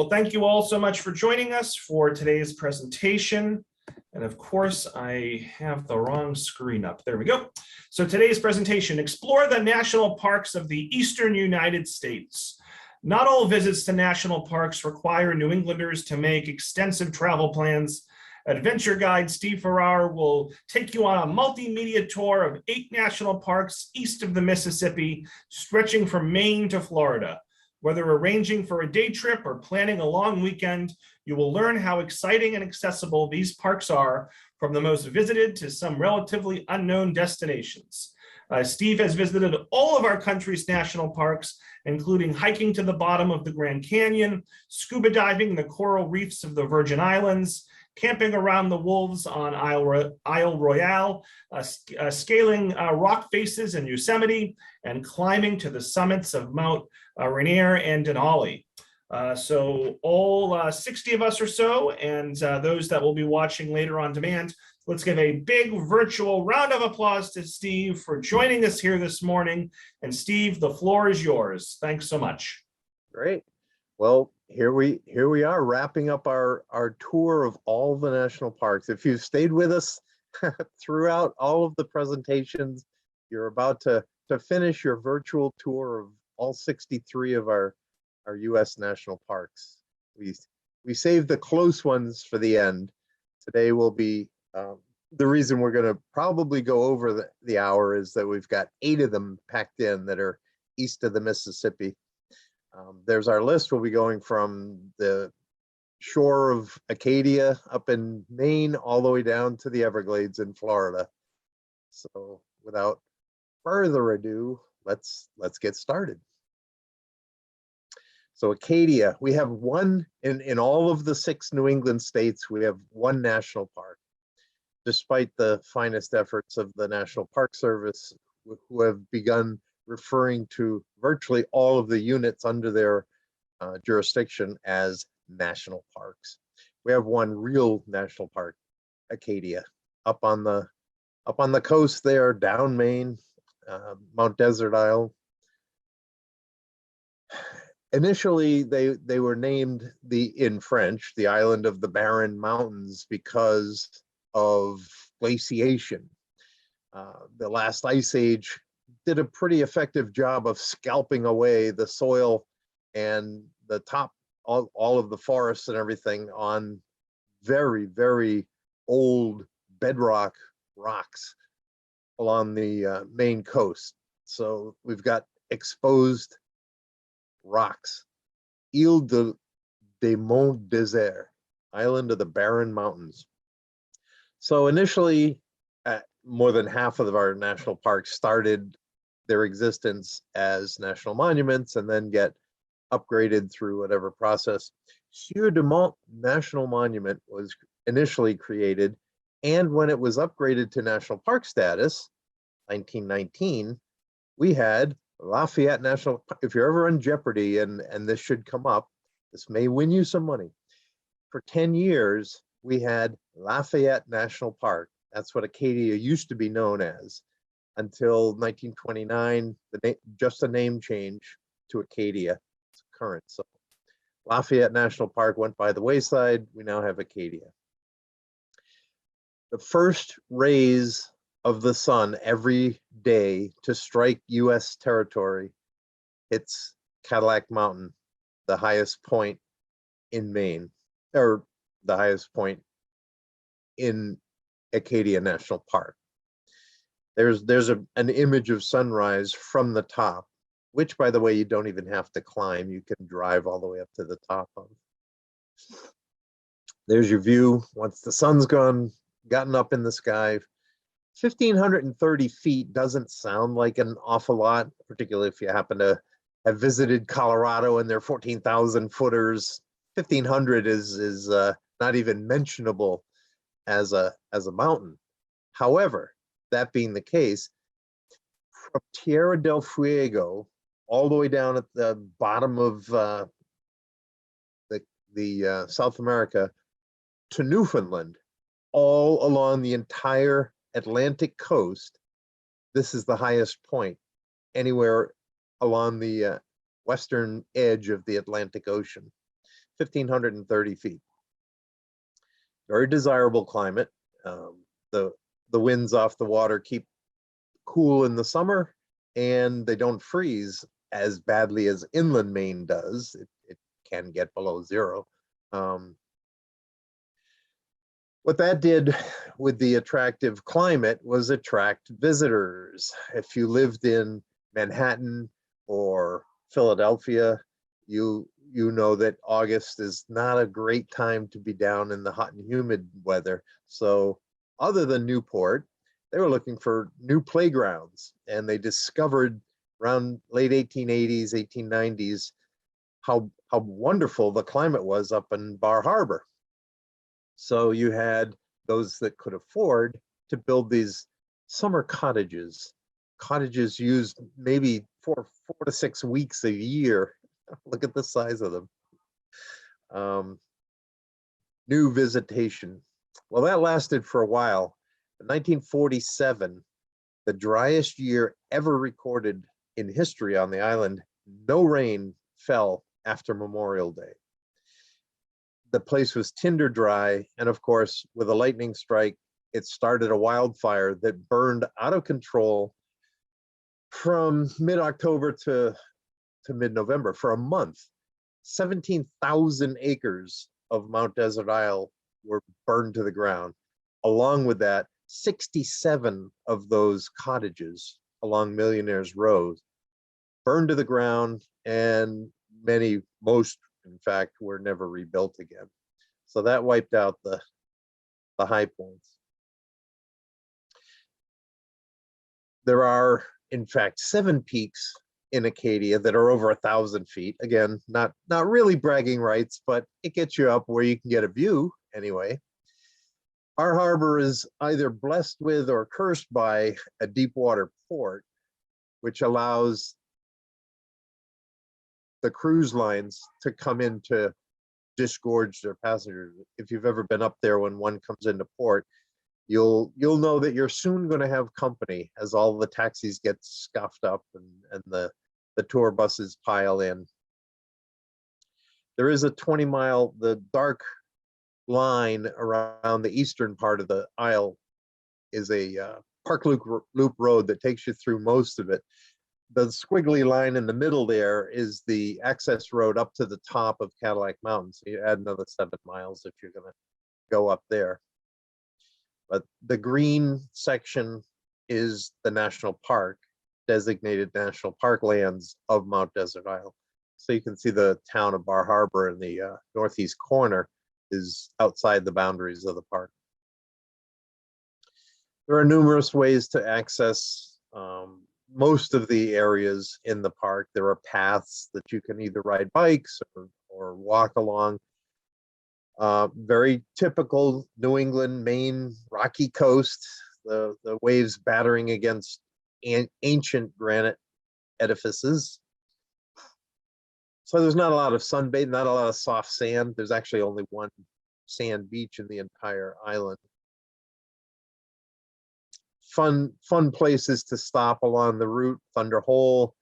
Well, thank you all so much for joining us for today's presentation. And of course, I have the wrong screen up. There we go. So today's presentation, explore the national parks of the Eastern United States. Not all visits to national parks require New Englanders to make extensive travel plans. Adventure guide Steve Farrar will take you on a multimedia tour of 8 national parks east of the Mississippi, stretching from Maine to Florida. Whether arranging for a day trip or planning a long weekend, you will learn how exciting and accessible these parks are, from the most visited to some relatively unknown destinations. Steve has visited all of our country's national parks, including hiking to the bottom of the Grand Canyon, scuba diving in the coral reefs of the Virgin Islands, camping around the wolves on Isle Royale, scaling rock faces in Yosemite, and climbing to the summits of Mount Rainier and Denali. So all 60 of us or so, and those that will be watching later on demand, let's give a big virtual round of applause to Steve for joining us here this morning. And Steve, the floor is yours. Thanks so much. Great. Well, here we are wrapping up our tour of all the national parks. If you've stayed with us throughout all of the presentations, you're about to finish your virtual tour of all 63 of our U.S. national parks. We saved the close ones for the end. Today will be the reason we're going to probably go over the hour is that we've got 8 of them packed in that are east of the Mississippi. There's our list. We'll be going from the shore of Acadia up in Maine all the way down to the Everglades in Florida. So without further ado, let's get started. So Acadia, we have one in all of the 6 New England states, we have one national park, despite the finest efforts of the National Park Service, who have begun referring to virtually all of the units under their jurisdiction as national parks. We have one real national park, Acadia, up on the coast there, down Maine, Mount Desert Isle. Initially, they were named in French, the island of the Barren Mountains, because of glaciation. The last ice age did a pretty effective job of scalping away the soil and the top, all of the forests and everything on very, very old bedrock rocks along the Maine coast. So we've got exposed rocks. Île des Monts Déserts, island of the Barren Mountains. So initially, more than half of our national parks started their existence as national monuments and then get upgraded through whatever process. Sieur de Mont National Monument was initially created, and when it was upgraded to national park status, 1919, we had Lafayette National Park. If you're ever in jeopardy, and this should come up, this may win you some money. For 10 years, we had Lafayette National Park. That's what Acadia used to be known as, until 1929, just a name change to Acadia. It's current. So Lafayette National Park went by the wayside. We now have Acadia. The first rays of the sun every day to strike U.S. territory hits Cadillac Mountain, the highest point in Maine, or the highest point in Acadia National Park. There's an image of sunrise from the top, which, by the way, you don't even have to climb. You can drive all the way up to the top of. There's your view once the sun's gotten up in the sky. 1,530 feet doesn't sound like an awful lot, particularly if you happen to have visited Colorado and their 14,000 footers. 1,500 is not even mentionable as a mountain. However, that being the case, from Tierra del Fuego all the way down at the bottom of the South America to Newfoundland, all along the entire Atlantic coast, this is the highest point anywhere along the western edge of the Atlantic Ocean. 1,530 feet. Very desirable climate. The winds off the water keep cool in the summer, and they don't freeze as badly as inland Maine does. It can get below zero. What that did with the attractive climate was attract visitors. If you lived in Manhattan or Philadelphia, you know that August is not a great time to be down in the hot and humid weather. So other than Newport, they were looking for new playgrounds, and they discovered around late 1880s, 1890s, how wonderful the climate was up in Bar Harbor. So you had those that could afford to build these summer cottages. Cottages used maybe for 4 to 6 weeks a year. Look at the size of them. New visitation. Well, that lasted for a while. In 1947, the driest year ever recorded in history on the island, no rain fell after Memorial Day. The place was tinder dry, and of course, with a lightning strike, it started a wildfire that burned out of control from mid-October to mid-November for a month. 17,000 acres of Mount Desert Isle were burned to the ground. Along with that, 67 of those cottages along Millionaires Road burned to the ground, and most in fact were never rebuilt again. So that wiped out the high points. There are in fact 7 peaks in Acadia that are over 1,000 feet. Again, not really bragging rights, but it gets you up where you can get a view anyway. Bar Harbor is either blessed with or cursed by a deep water port, which allows the cruise lines to come in to disgorge their passengers. If you've ever been up there when one comes into port, you'll know that you're soon going to have company as all the taxis get scuffed up and the tour buses pile in. There is a 20-mile, the dark line around the eastern part of the Isle is a Park Loop road that takes you through most of it. The squiggly line in the middle there is the access road up to the top of Cadillac Mountain. So you add another 7 miles if you're going to go up there. But the green section is the national park, designated national park lands of Mount Desert Isle. So you can see the town of Bar Harbor in the northeast corner is outside the boundaries of the park. There are numerous ways to access most of the areas in the park. There are paths that you can either ride bikes or walk along. Very typical New England, Maine, rocky coast, the waves battering against ancient granite edifices. So there's not a lot of sunbathing, not a lot of soft sand. There's actually only one sand beach in the entire island. Fun places to stop along the route. Thunder Hole.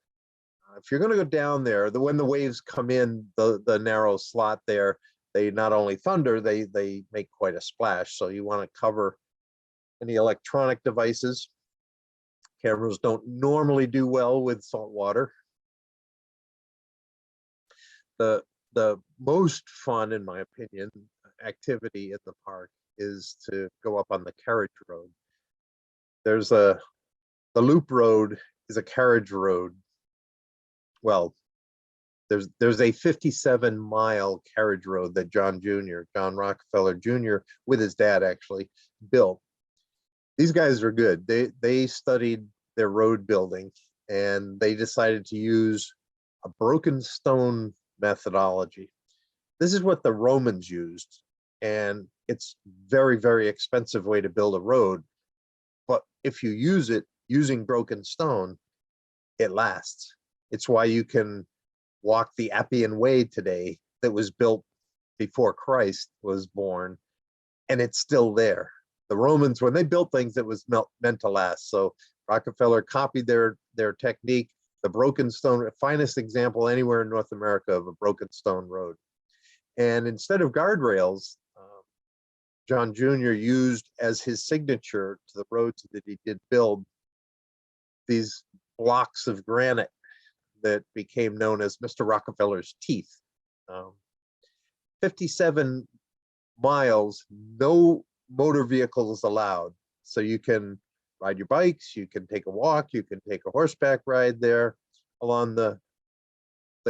If you're going to go down there, when the waves come in, the narrow slot there, they not only thunder, they make quite a splash. So you want to cover any electronic devices. Cameras don't normally do well with salt water. The most fun, in my opinion, activity in the park is to go up on the Carriage Road. There's the Loop Road is a carriage road. Well, there's a 57-mile carriage road that John Rockefeller Jr., with his dad actually, built. These guys are good. They studied their road building, and they decided to use a broken stone methodology. This is what the Romans used, and it's very, very expensive way to build a road. But if you use it using broken stone, it lasts. It's why you can walk the Appian Way today that was built before Christ was born, and it's still there. The Romans, when they built things, it was meant to last. So Rockefeller copied their technique. The broken stone, finest example anywhere in North America of a broken stone road. And instead of guardrails, John Jr. used as his signature to the roads that he did build these blocks of granite that became known as Mr. Rockefeller's teeth. 57 miles, no motor vehicles allowed. So you can ride your bikes, you can take a walk, you can take a horseback ride there along the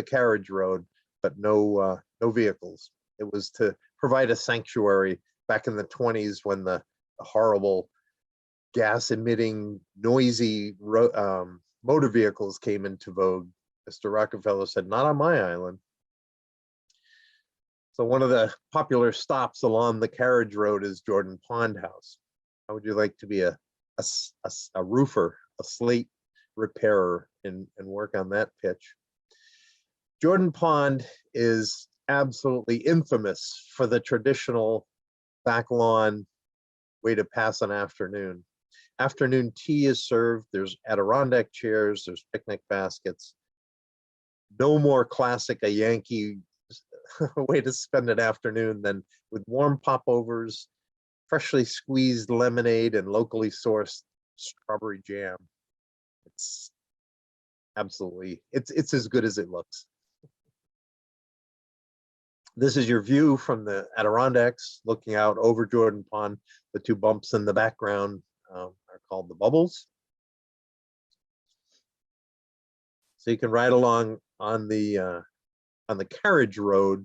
carriage road, but no vehicles. It was to provide a sanctuary back in the 20s when the horrible gas emitting noisy motor vehicles came into vogue. Mr. Rockefeller said, not on my island. So one of the popular stops along the carriage road is Jordan Pondhouse. How would you like to be a roofer, a slate repairer, and work on that pitch? Jordan Pond is absolutely infamous for the traditional back lawn way to pass an afternoon. Afternoon tea is served. There's Adirondack chairs, there's picnic baskets. No more classic a Yankee way to spend an afternoon than with warm popovers, freshly squeezed lemonade, and locally sourced strawberry jam. It's absolutely, it's as good as it looks. This is your view from the Adirondacks, looking out over Jordan Pond. The two bumps in the background are called the bubbles. So you can ride along on the carriage road.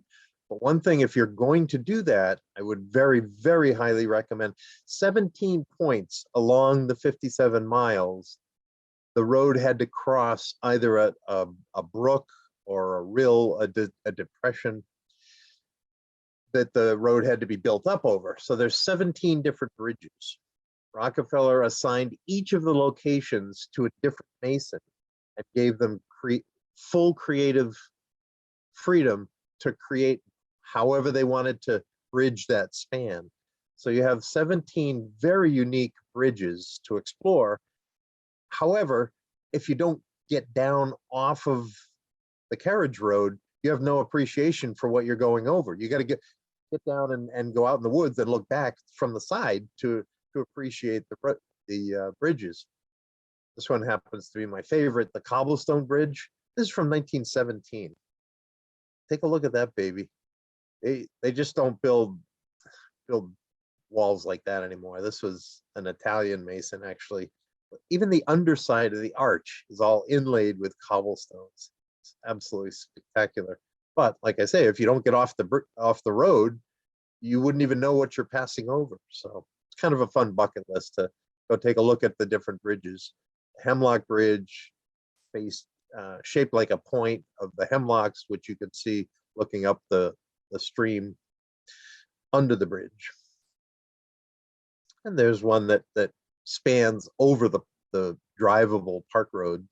But one thing, if you're going to do that, I would very, very highly recommend 17 points along the 57 miles. The road had to cross either a brook or a rill, a depression that the road had to be built up over. So there's 17 different bridges. Rockefeller assigned each of the locations to a different mason and gave them full creative freedom to create however they wanted to bridge that span. So you have 17 very unique bridges to explore. However, if you don't get down off of the carriage road, you have no appreciation for what you're going over. You got to get down and go out in the woods and look back from the side to appreciate the bridges. This one happens to be my favorite, the Cobblestone Bridge. This is from 1917. Take a look at that baby. They just don't build walls like that anymore. This was an Italian mason, actually. Even the underside of the arch is all inlaid with cobblestones. It's absolutely spectacular. But like I say, if you don't get off the road, you wouldn't even know what you're passing over. So it's kind of a fun bucket list to go take a look at the different bridges. Hemlock Bridge, shaped like a point of the hemlocks, which you could see looking up the stream under the bridge. And there's one that spans over the drivable park road.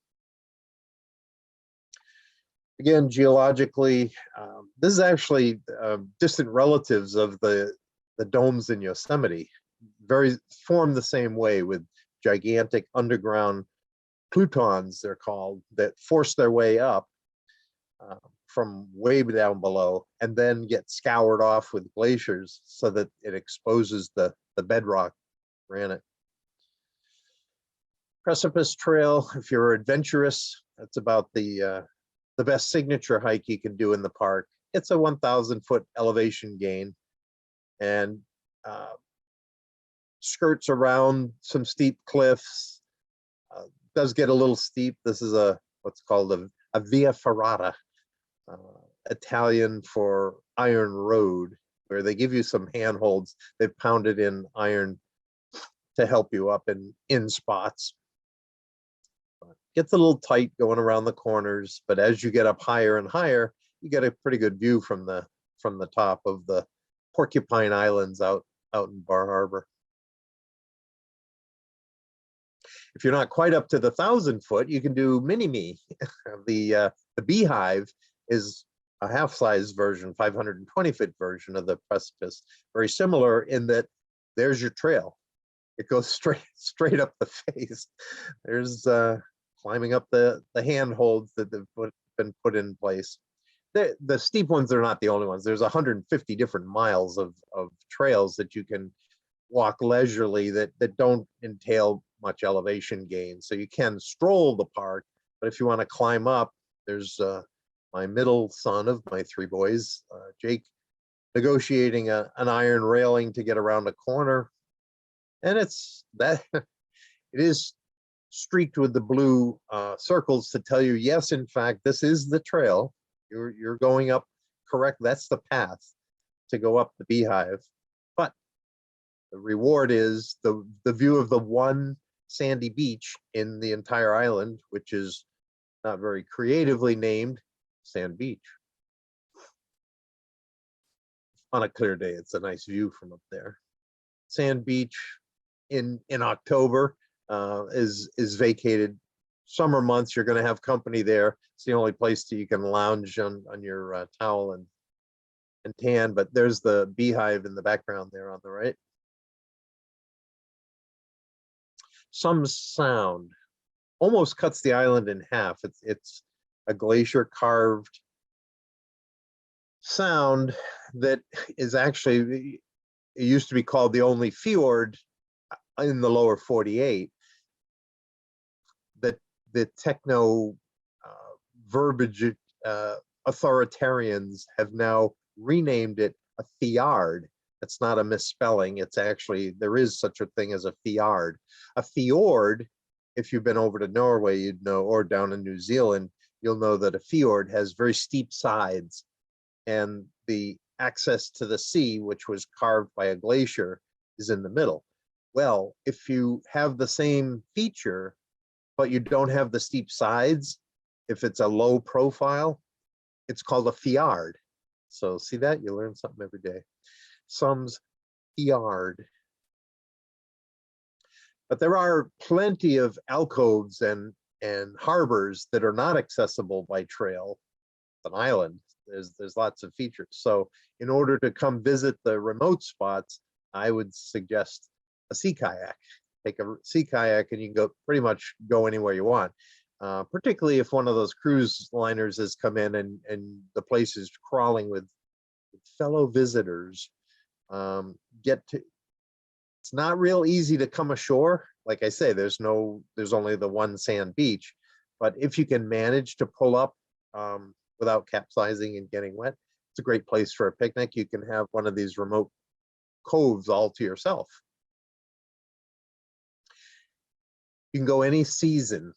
Again, geologically, this is actually distant relatives of the domes in Yosemite. Formed the same way, with gigantic underground plutons, they're called, that force their way up from way down below and then get scoured off with glaciers so that it exposes the bedrock granite. Precipice Trail, if you're adventurous, that's about the best signature hike you can do in the park. It's a 1,000-foot elevation gain and skirts around some steep cliffs. Does get a little steep. This is what's called a via ferrata, Italian for iron road, where they give you some handholds. They've pounded in iron to help you up in spots. Gets a little tight going around the corners, but as you get up higher and higher, you get a pretty good view from the top of the Porcupine Islands out in Bar Harbor. If you're not quite up to the 1,000-foot, you can do Mini-Me. The Beehive is a half-size version, 520-foot version of the precipice. Very similar in that there's your trail. It goes straight up the face. There's climbing up the handholds that have been put in place. the steep ones are not the only ones. There's 150 different miles of trails that you can walk leisurely that don't entail much elevation gain. So you can stroll the park, but if you want to climb up, there's my middle son of my three boys, Jake, negotiating an iron railing to get around a corner. And it's that it is streaked with the blue circles to tell you, yes, in fact, this is the trail. You're going up correct. That's the path to go up the Beehive. But the reward is the view of the one sandy beach in the entire island, which is not very creatively named Sand Beach. On a clear day, it's a nice view from up there. Sand Beach in October is vacated. Summer months, you're going to have company there. It's the only place that you can lounge on your towel and tan. But there's the Beehive in the background there on the right. Some Sound almost cuts the island in half. It's a glacier carved sound that is actually, it used to be called the only fjord in the lower 48. The techno verbiage authoritarians have now renamed it a fjord. It's not a misspelling. It's actually, there is such a thing as a fjord. A fjord, if you've been over to Norway, you'd know, or down in New Zealand, you'll know that a fjord has very steep sides, and the access to the sea, which was carved by a glacier, is in the middle. Well, if you have the same feature, but you don't have the steep sides, if it's a low profile, it's called a fjord. So see that? You learn something every day. Some's fjord. But there are plenty of alcoves and harbors that are not accessible by trail. It's an island. There's lots of features. So in order to come visit the remote spots, I would suggest a sea kayak. Take a sea kayak and you can go pretty much go anywhere you want. Particularly if one of those cruise liners has come in and the place is crawling with fellow visitors. It's not real easy to come ashore. Like I say, there's only the one sand beach, but if you can manage to pull up without capsizing and getting wet, it's a great place for a picnic. You can have one of these remote coves all to yourself. You can go any season.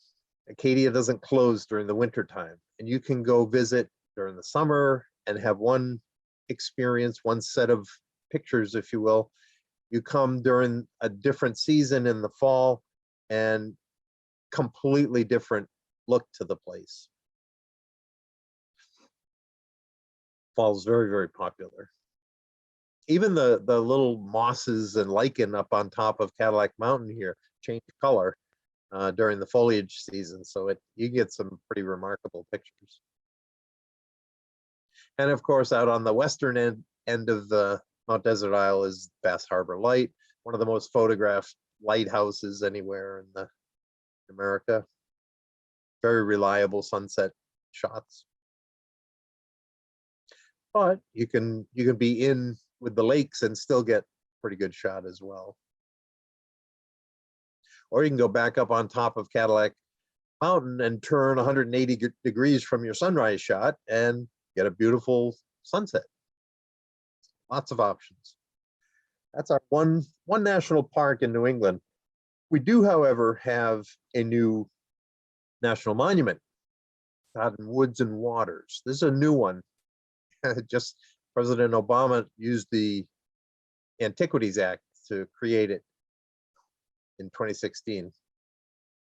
Acadia doesn't close during the winter time, and you can go visit during the summer and have one experience, one set of pictures, if you will. You come during a different season in the fall and completely different look to the place. Fall's very, very popular. Even the little mosses and lichen up on top of Cadillac Mountain here change color during the foliage season, so you get some pretty remarkable pictures. And of course, out on the western end of the Mount Desert Isle is Bass Harbor Light, one of the most photographed lighthouses anywhere in America. Very reliable sunset shots. But you can be in with the lakes and still get pretty good shot as well. Or you can go back up on top of Cadillac Mountain and turn 180 degrees from your sunrise shot and get a beautiful sunset. Lots of options. That's our one national park in New England. We do, however, have a new national monument out in Woods and Waters. This is a new one. Just President Obama used the Antiquities Act to create it in 2016.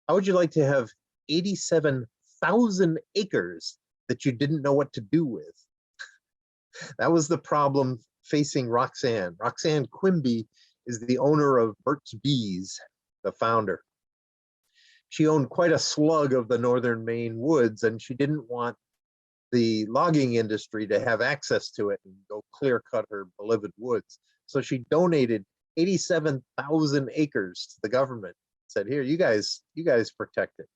How would you like to have 87,000 acres that you didn't know what to do with? That was the problem facing Roxanne. Roxanne Quimby is the owner of Burt's Bees, the founder. She owned quite a slug of the northern Maine woods, and she didn't want the logging industry to have access to it and go clear cut her beloved woods. So she donated 87,000 acres to the government. Said, here, you guys protect it.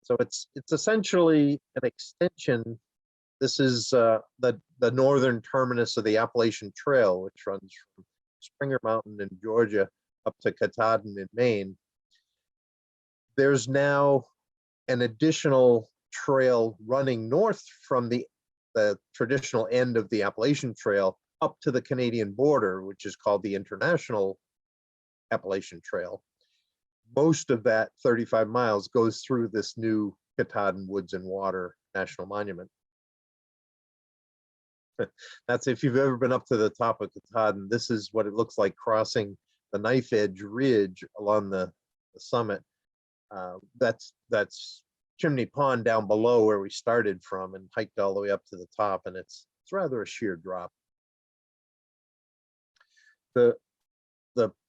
So it's essentially an extension This is the northern terminus of the Appalachian Trail, which runs from Springer Mountain in Georgia up to Katahdin in Maine. There's now an additional trail running north from the traditional end of the Appalachian Trail up to the Canadian border, which is called the International Appalachian Trail. Most of that 35 miles goes through this new Katahdin Woods and Water National Monument. That's if you've ever been up to the top of Katahdin, this is what it looks like crossing the knife edge ridge along the summit. That's Chimney Pond down below where we started from and hiked all the way up to the top, and it's rather a sheer drop. The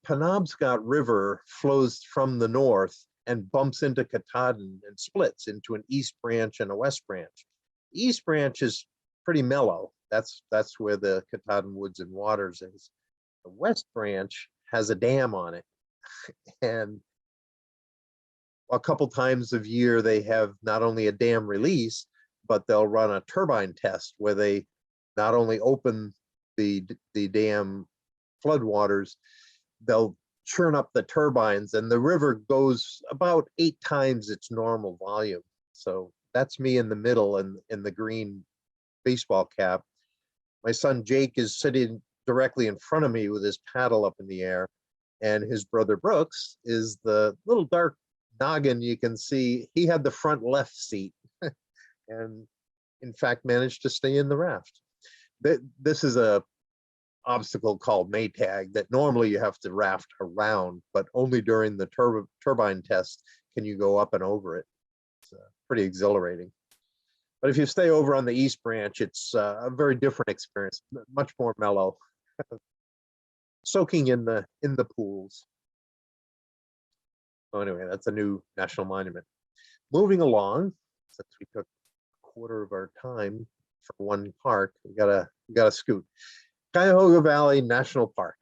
Penobscot River flows from the north and bumps into Katahdin and splits into an east branch and a west branch. The east branch is pretty mellow. That's where the Katahdin Woods and Waters is. The west branch has a dam on it, and a couple times a year they have not only a dam release, but they'll run a turbine test where they not only open the dam floodwaters, they'll churn up the turbines, and the river goes about 8 times its normal volume. So that's me in the middle and in the green baseball cap. My son Jake is sitting directly in front of me with his paddle up in the air, and his brother Brooks is the little dark noggin you can see. He had the front left seat and in fact managed to stay in the raft. This is a obstacle called Maytag that normally you have to raft around, but only during the turbine test can you go up and over it. It's pretty exhilarating. But if you stay over on the east branch, it's a very different experience, much more mellow. Soaking in the pools. So anyway, that's a new national monument. Moving along, since we took a quarter of our time for one park, we gotta scoot. Cuyahoga Valley National Park.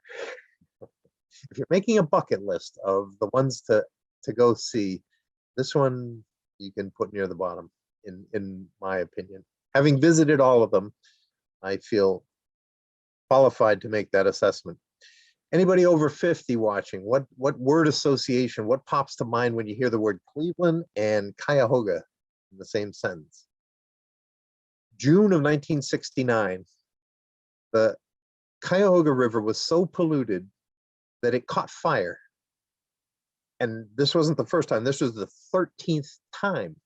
If you're making a bucket list of the ones to go see, this one you can put near the bottom, in my opinion. Having visited all of them, I feel qualified to make that assessment. Anybody over 50 watching, what word association, what pops to mind when you hear the word Cleveland and Cuyahoga in the same sentence? June of 1969, the Cuyahoga River was so polluted that it caught fire. And this wasn't the first time, this was the 13th time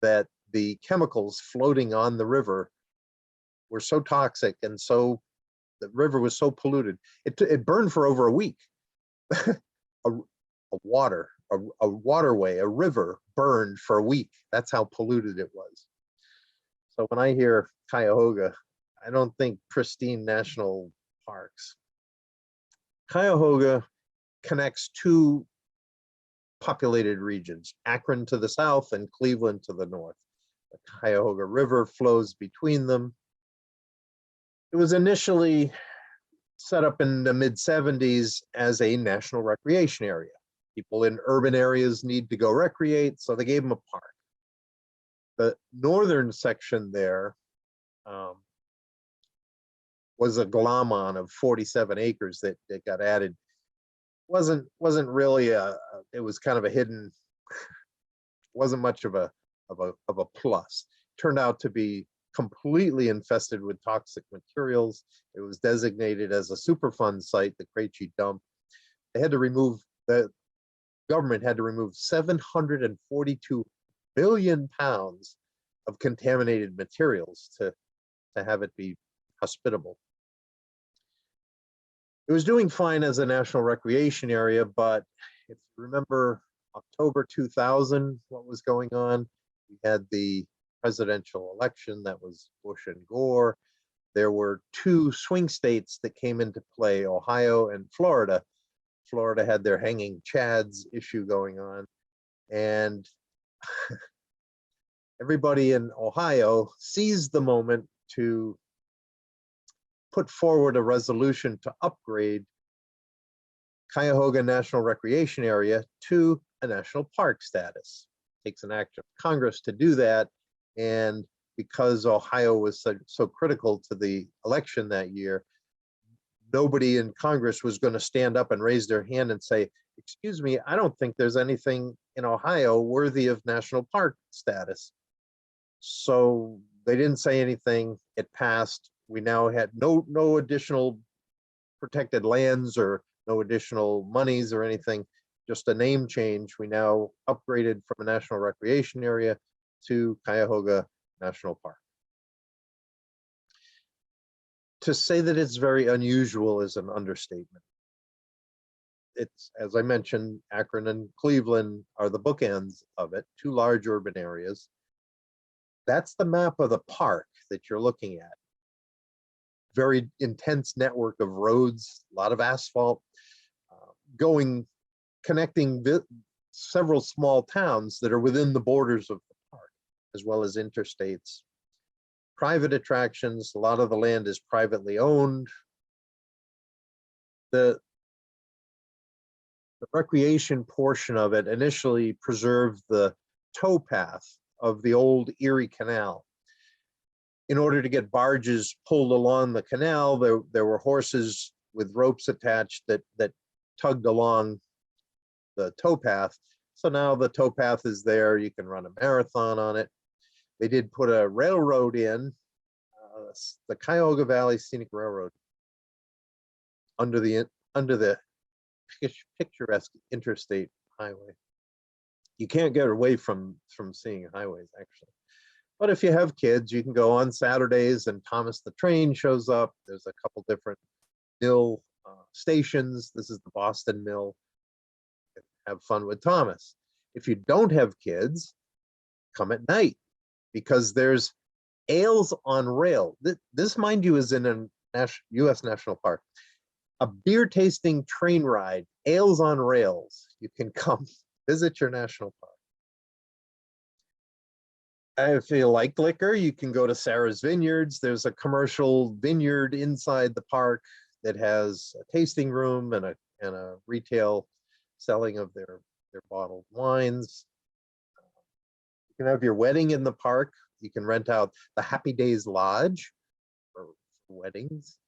that the chemicals floating on the river were so toxic, and so the river was so polluted. It burned for over a week. a waterway, a river burned for a week. That's how polluted it was. So when I hear Cuyahoga, I don't think pristine national parks. Cuyahoga connects 2 populated regions, Akron to the south and Cleveland to the north. The Cuyahoga River flows between them. It was initially set up in the mid-70s as a national recreation area. People in urban areas need to go recreate, so they gave them a park. The northern section there was a glom-on of 47 acres that got added. Wasn't really it was kind of a hidden, wasn't much of a plus. Turned out to be completely infested with toxic materials. It was designated as a Superfund site, the Craigie dump. They had to remove, the government had to remove 742 billion pounds of contaminated materials to have it be hospitable. It was doing fine as a national recreation area, but if you remember October 2000, what was going on? We had the presidential election that was Bush and Gore. There were 2 swing states that came into play, Ohio and Florida. Florida had their hanging chads issue going on, and everybody in Ohio seized the moment to put forward a resolution to upgrade Cuyahoga National Recreation Area to a national park status. It takes an act of Congress to do that, and because Ohio was so critical to the election that year, nobody in Congress was going to stand up and raise their hand and say, excuse me, I don't think there's anything in Ohio worthy of national park status. So they didn't say anything. It passed. We now had no additional protected lands or no additional monies or anything, just a name change. We now upgraded from a national recreation area to Cuyahoga National Park. To say that it's very unusual is an understatement. It's, as I mentioned, Akron and Cleveland are the bookends of it, two large urban areas. That's the map of the park that you're looking at. Very intense network of roads, a lot of asphalt, connecting several small towns that are within the borders of the park, as well as interstates. Private attractions, a lot of the land is privately owned. The recreation portion of it initially preserved the towpath of the old Erie Canal. In order to get barges pulled along the canal, there were horses with ropes attached that tugged along the towpath. So now the towpath is there. You can run a marathon on it. They did put a railroad in, the Cuyahoga Valley Scenic Railroad, under the picturesque interstate highway. You can't get away from seeing highways, actually. But if you have kids, you can go on Saturdays and Thomas the Train shows up. There's a couple different mill stations. This is the Boston Mill. Have fun with Thomas. If you don't have kids, come at night, because there's ales on rail. This, mind you, is in a U.S. National Park. A beer tasting train ride, ales on rails. You can come visit your national park. If you like liquor, you can go to Sarah's Vineyards. There's a commercial vineyard inside the park that has a tasting room and a retail selling of their bottled wines. You can have your wedding in the park. You can rent out the Happy Days Lodge for weddings.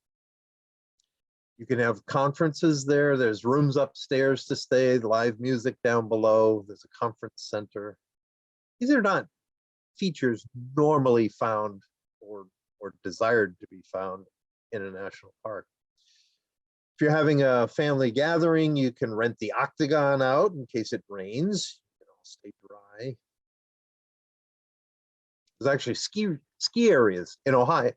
You can have conferences there. There's rooms upstairs to stay, live music down below. There's a conference center. These are not features normally found or desired to be found in a national park. If you're having a family gathering, you can rent the Octagon out in case it rains. You can all stay dry. There's actually ski areas in Ohio.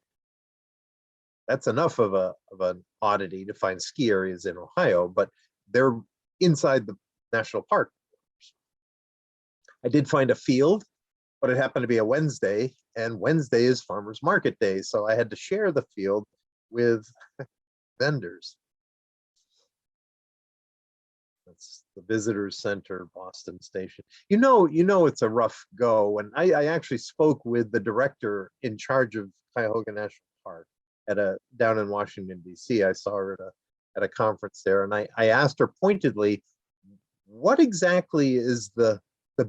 That's enough of an oddity to find ski areas in Ohio, but they're inside the national park. I did find a field, but it happened to be a Wednesday, and Wednesday is farmers market day, so I had to share the field with vendors. That's the Visitors Center, Boston Station. You know, it's a rough go. And I actually spoke with the director in charge of Cuyahoga National Park down in Washington, D.C. I saw her at a conference there, and I asked her pointedly, what exactly is the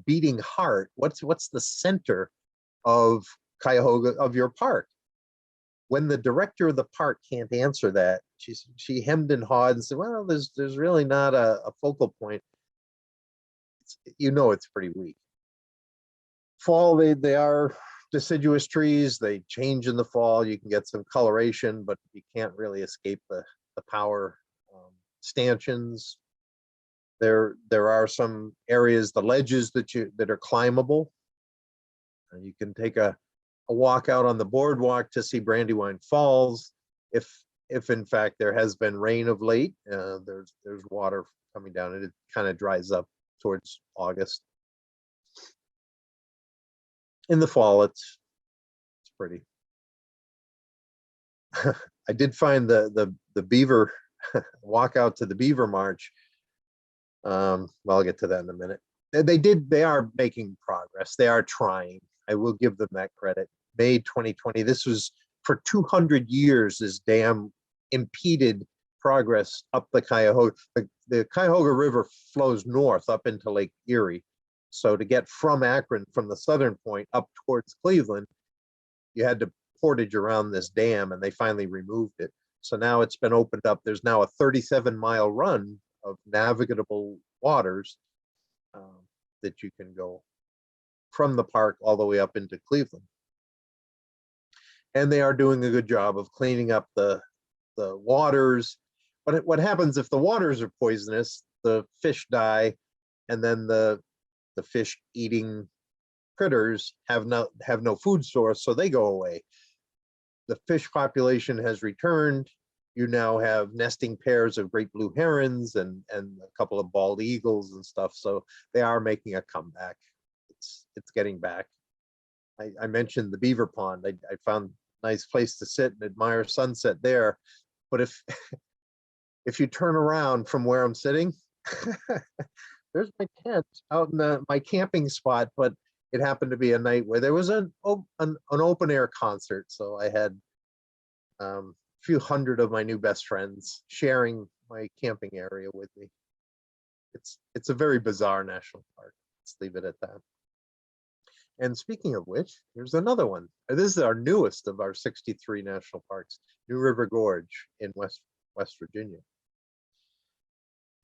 beating heart? What's the center of Cuyahoga, of your park? When the director of the park can't answer that, she hemmed and hawed and said, well, there's really not a focal point. It's pretty weak. Fall, they are deciduous trees. They change in the fall. You can get some coloration, but you can't really escape the power stanchions. There are some areas, the ledges that are climbable. And you can take a walk out on the boardwalk to see Brandywine Falls. If in fact there has been rain of late, there's water coming down, and it kind of dries up towards August. In the fall, it's pretty. I did find the beaver walk out to the Beaver March. Well, I'll get to that in a minute. They are making progress. They are trying. I will give them that credit. May 2020, this was for 200 years, this dam impeded progress up the Cuyahoga. The Cuyahoga River flows north up into Lake Erie. So to get from Akron, from the southern point up towards Cleveland, you had to portage around this dam, and they finally removed it. So now it's been opened up. There's now a 37-mile run of navigable waters that you can go from the park all the way up into Cleveland. And they are doing a good job of cleaning up the waters. But what happens if the waters are poisonous? The fish die, and then the fish eating critters have no food source, so they go away. The fish population has returned. You now have nesting pairs of great blue herons and a couple of bald eagles and stuff. So they are making a comeback. It's getting back. I mentioned the Beaver Pond. I found a nice place to sit and admire sunset there. But if you turn around from where I'm sitting, there's my tent out in my camping spot, but it happened to be a night where there was an open air concert. So I had a few hundred of my new best friends sharing my camping area with me. It's a very bizarre national park. Let's leave it at that. And speaking of which, here's another one. This is our newest of our 63 national parks, New River Gorge in West Virginia.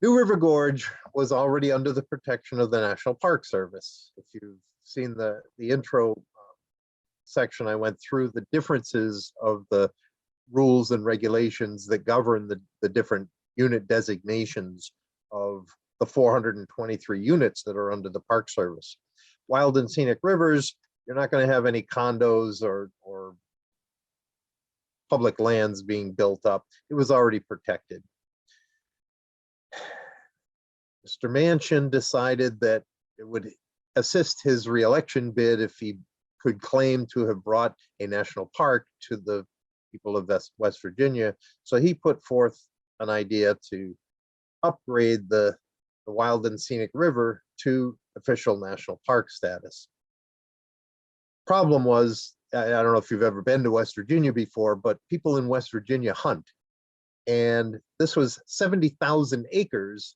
New River Gorge was already under the protection of the National Park Service. If you've seen the intro section, I went through the differences of the rules and regulations that govern the different unit designations of the 423 units that are under the Park Service. Wild and scenic rivers, you're not going to have any condos or public lands being built up. It was already protected. Mr. Manchin decided that it would assist his reelection bid if he could claim to have brought a national park to the people of West Virginia. So he put forth an idea to upgrade the Wild and Scenic River to official national park status. Problem was, I don't know if you've ever been to West Virginia before, but people in West Virginia hunt. And this was 70,000 acres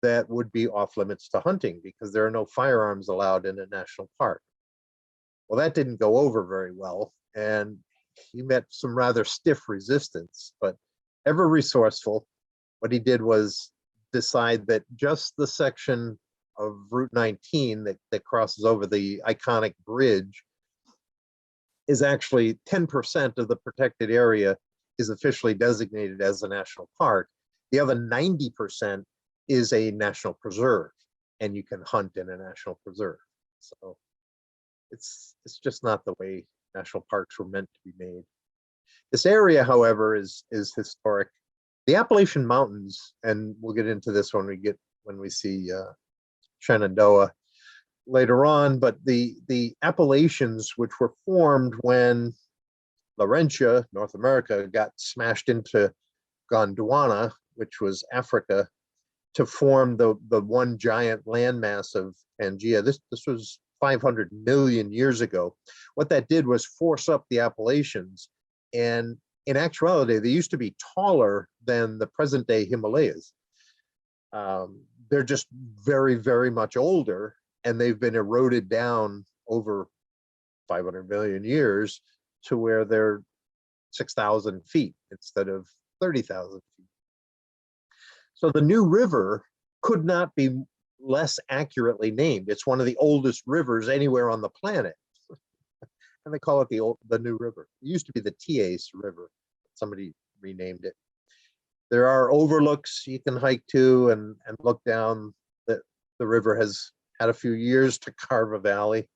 that would be off limits to hunting because there are no firearms allowed in a national park. Well, that didn't go over very well, and he met some rather stiff resistance, but ever resourceful. What he did was decide that just the section of Route 19 that crosses over the iconic bridge is actually 10% of the protected area is officially designated as a national park. The other 90% is a national preserve, and you can hunt in a national preserve. So it's just not the way national parks were meant to be made. This area, however, is historic. The Appalachian Mountains, and we'll get into this when we see Shenandoah later on, but the Appalachians, which were formed when Laurentia, North America, got smashed into Gondwana, which was Africa, to form the one giant landmass of Pangea. This was 500 million years ago. What that did was force up the Appalachians, and in actuality, they used to be taller than the present day Himalayas. They're just very, very much older, and they've been eroded down over 500 million years to where they're 6,000 feet instead of 30,000 feet. So the New River could not be less accurately named. It's one of the oldest rivers anywhere on the planet. And they call it the New River. It used to be the Tiace River. Somebody renamed it. There are overlooks you can hike to and look down. The river has had a few years to carve a valley.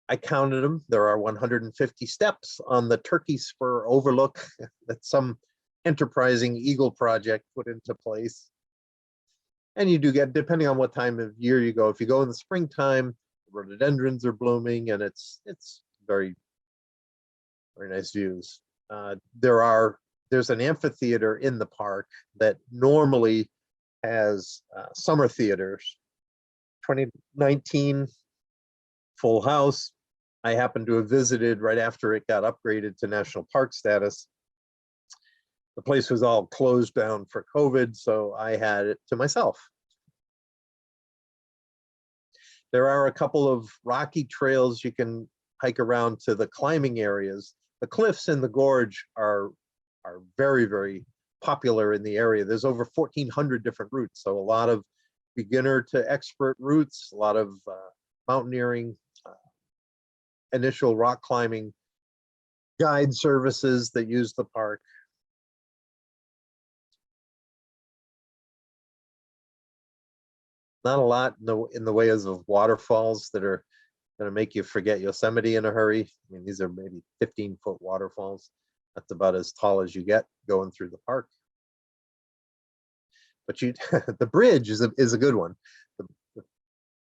I counted them. There are 150 steps on the Turkey Spur overlook that some enterprising Eagle project put into place. And you do get, depending on what time of year you go, if you go in the springtime, rhododendrons are blooming, and it's very, very nice views. There's an amphitheater in the park that normally has summer theaters. 2019 full house. I happened to have visited right after it got upgraded to national park status. The place was all closed down for COVID, so I had it to myself. There are a couple of rocky trails you can hike around to the climbing areas. The cliffs in the gorge are very, very popular in the area. There's over 1,400 different routes, so a lot of beginner to expert routes, a lot of mountaineering, initial rock climbing guide services that use the park. Not a lot in the ways of waterfalls that are going to make you forget Yosemite in a hurry. I mean, these are maybe 15-foot waterfalls. That's about as tall as you get going through the park. But the bridge is a good one.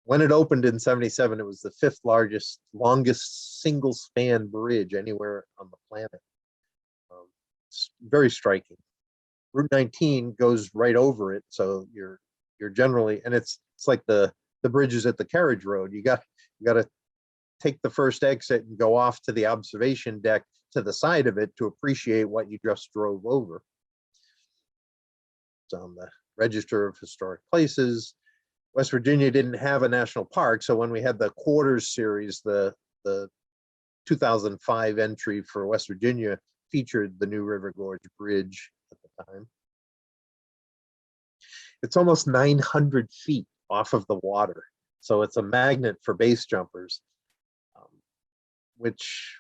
When it opened in '77, it was the 5th largest, longest single span bridge anywhere on the planet. It's very striking. Route 19 goes right over it, so you're generally, and it's like the bridges at the Carriage Road. You got to take the first exit and go off to the observation deck to the side of it to appreciate what you just drove over. It's on the Register of Historic Places. West Virginia didn't have a national park, so when we had the Quarters series, the 2005 entry for West Virginia featured the New River Gorge Bridge at the time. It's almost 900 feet off of the water, so it's a magnet for base jumpers, which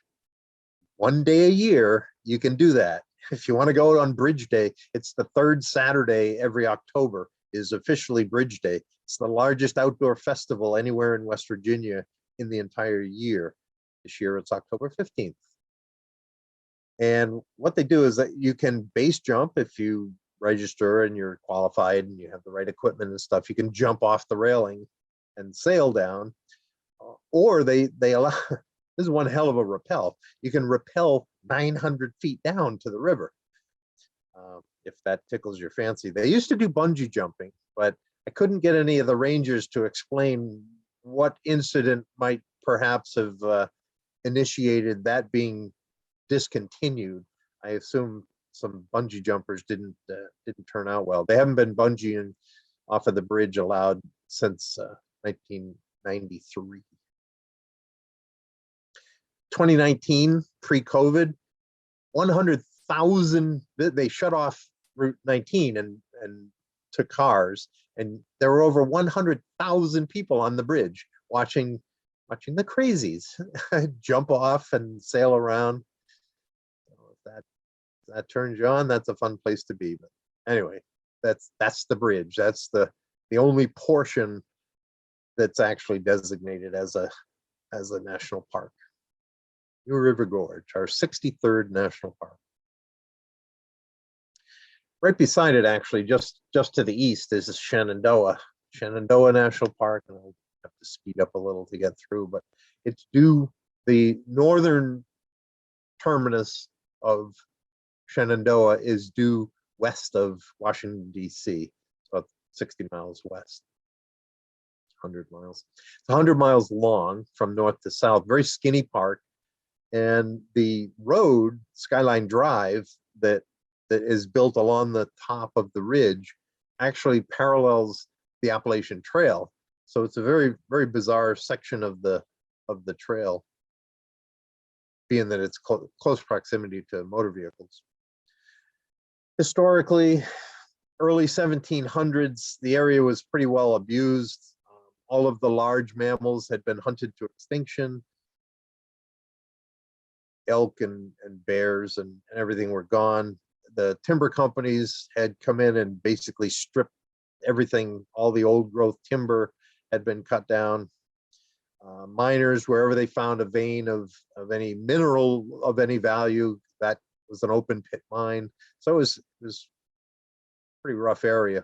one day a year you can do that. If you want to go on Bridge Day, it's the 3rd Saturday every October is officially Bridge Day. It's the largest outdoor festival anywhere in West Virginia in the entire year. This year it's October 15th. And what they do is that you can base jump if you register and you're qualified and you have the right equipment and stuff. You can jump off the railing and sail down, or they allow, this is one hell of a rappel. You can rappel 900 feet down to the river, if that tickles your fancy. They used to do bungee jumping, but I couldn't get any of the rangers to explain what incident might perhaps have initiated that being discontinued. I assume some bungee jumpers didn't turn out well. They haven't been bungeeing off of the bridge allowed since 1993. 2019, pre-COVID, 100,000, they shut off Route 19 and to cars, and there were over 100,000 people on the bridge watching the crazies jump off and sail around. If that turns you on, that's a fun place to be. But anyway, that's the bridge. That's the only portion that's actually designated as a national park. New River Gorge, our 63rd national park. Right beside it, actually, just to the east, is Shenandoah National Park, and I'll have to speed up a little to get through, but it's the northern terminus of Shenandoah is due west of Washington, D.C., about 60 miles west, 100 miles. It's 100 miles long from north to south, very skinny park, and the road, Skyline Drive, that is built along the top of the ridge actually parallels the Appalachian Trail. So it's a very, very bizarre section of the trail, being that it's close proximity to motor vehicles. Historically, early 1700s, the area was pretty well abused. All of the large mammals had been hunted to extinction. Elk and bears and everything were gone. The timber companies had come in and basically stripped everything. All the old growth timber had been cut down. Miners, wherever they found a vein of any mineral of any value, that was an open pit mine. So it was a pretty rough area.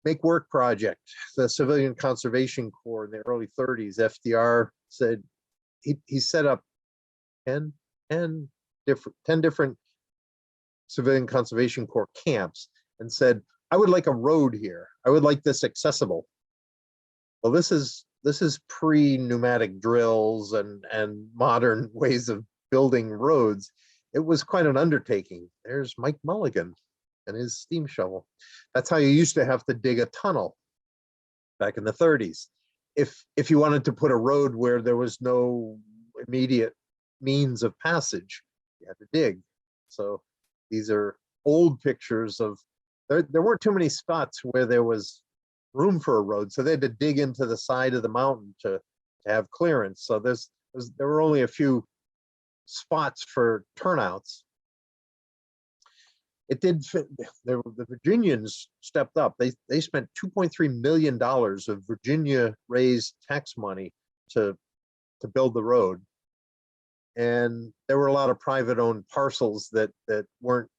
Make Work Project, the Civilian Conservation Corps in the early 30s, FDR said he set up 10 different Civilian Conservation Corps camps and said, I would like a road here. I would like this accessible. Well, this is pre-pneumatic drills and modern ways of building roads. It was quite an undertaking. There's Mike Mulligan and his steam shovel. That's how you used to have to dig a tunnel back in the 30s. If you wanted to put a road where there was no immediate means of passage. You had to dig. So these are old pictures of, there weren't too many spots where there was room for a road, so they had to dig into the side of the mountain to have clearance. So there were only a few spots for turnouts. It did fit. The Virginians stepped up. They spent $2.3 million of Virginia raised tax money to build the road. And there were a lot of private owned parcels that weren't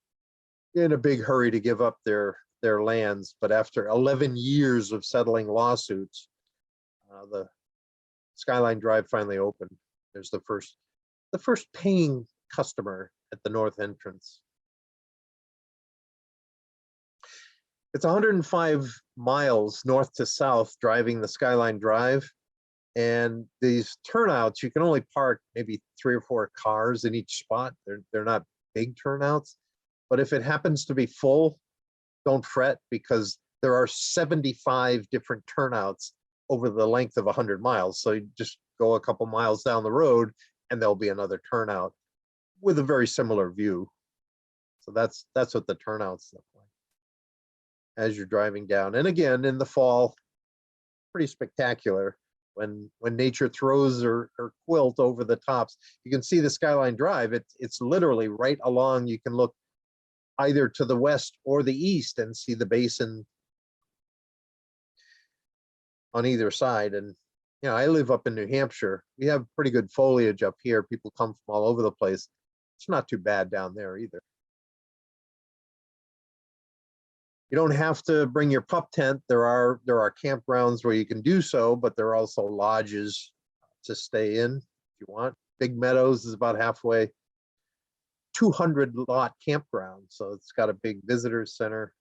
in a big hurry to give up their lands. But after 11 years of settling lawsuits, the Skyline Drive finally opened. There's the first paying customer at the north entrance. It's 105 miles north to south driving the Skyline Drive. And these turnouts, you can only park maybe 3 or 4 cars in each spot. They're not big turnouts. But if it happens to be full, don't fret, because there are 75 different turnouts over the length of 100 miles. So you just go a couple miles down the road and there'll be another turnout with a very similar view. So that's what the turnouts look like as you're driving down. And again, in the fall, pretty spectacular when nature throws her quilt over the tops. You can see the Skyline Drive. It's literally right along. You can look either to the west or the east and see the basin on either side. And you know, I live up in New Hampshire. We have pretty good foliage up here. People come from all over the place. It's not too bad down there either. You don't have to bring your pup tent. There are campgrounds where you can do so, but there are also lodges to stay in if you want. Big Meadows is about halfway, 200 lot campground. So it's got a big visitor center.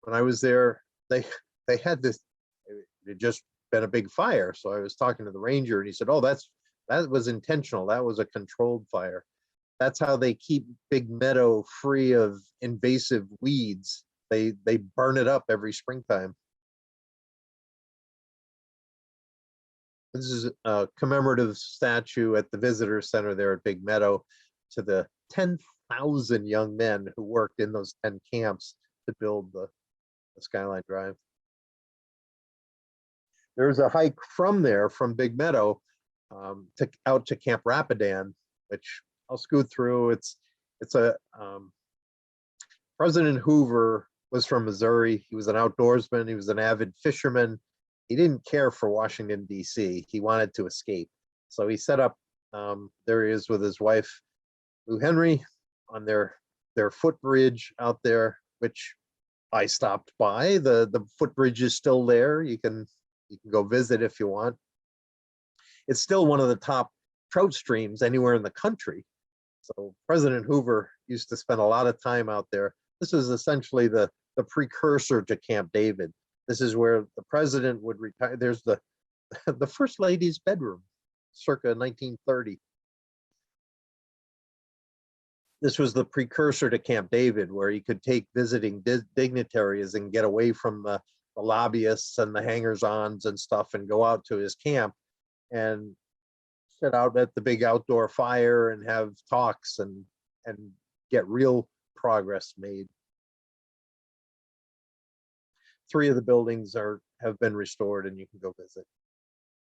When I was there, they had this, it just been a big fire. So I was talking to the ranger and he said, oh, that was intentional. That was a controlled fire. That's how they keep Big Meadow free of invasive weeds. They burn it up every springtime. This is a commemorative statue at the visitor center there at Big Meadow to the 10,000 young men who worked in those 10 camps to build the Skyline Drive. There's a hike from there, from Big Meadow, out to Camp Rapidan, which I'll scoot through. It's a President Hoover was from Missouri. He was an outdoorsman. He was an avid fisherman. He didn't care for Washington, D.C. He wanted to escape. So he set up, there he is with his wife, Lou Henry, on their footbridge out there, which I stopped by. The footbridge is still there. You can go visit if you want. It's still one of the top trout streams anywhere in the country. So President Hoover used to spend a lot of time out there. This is essentially the precursor to Camp David. This is where the president would retire. There's the first lady's bedroom, circa 1930. This was the precursor to Camp David, where you could take visiting dignitaries and get away from the lobbyists and the hangers-ons and stuff and go out to his camp and sit out at the big outdoor fire and have talks and get real progress made. 3 of the buildings have been restored and you can go visit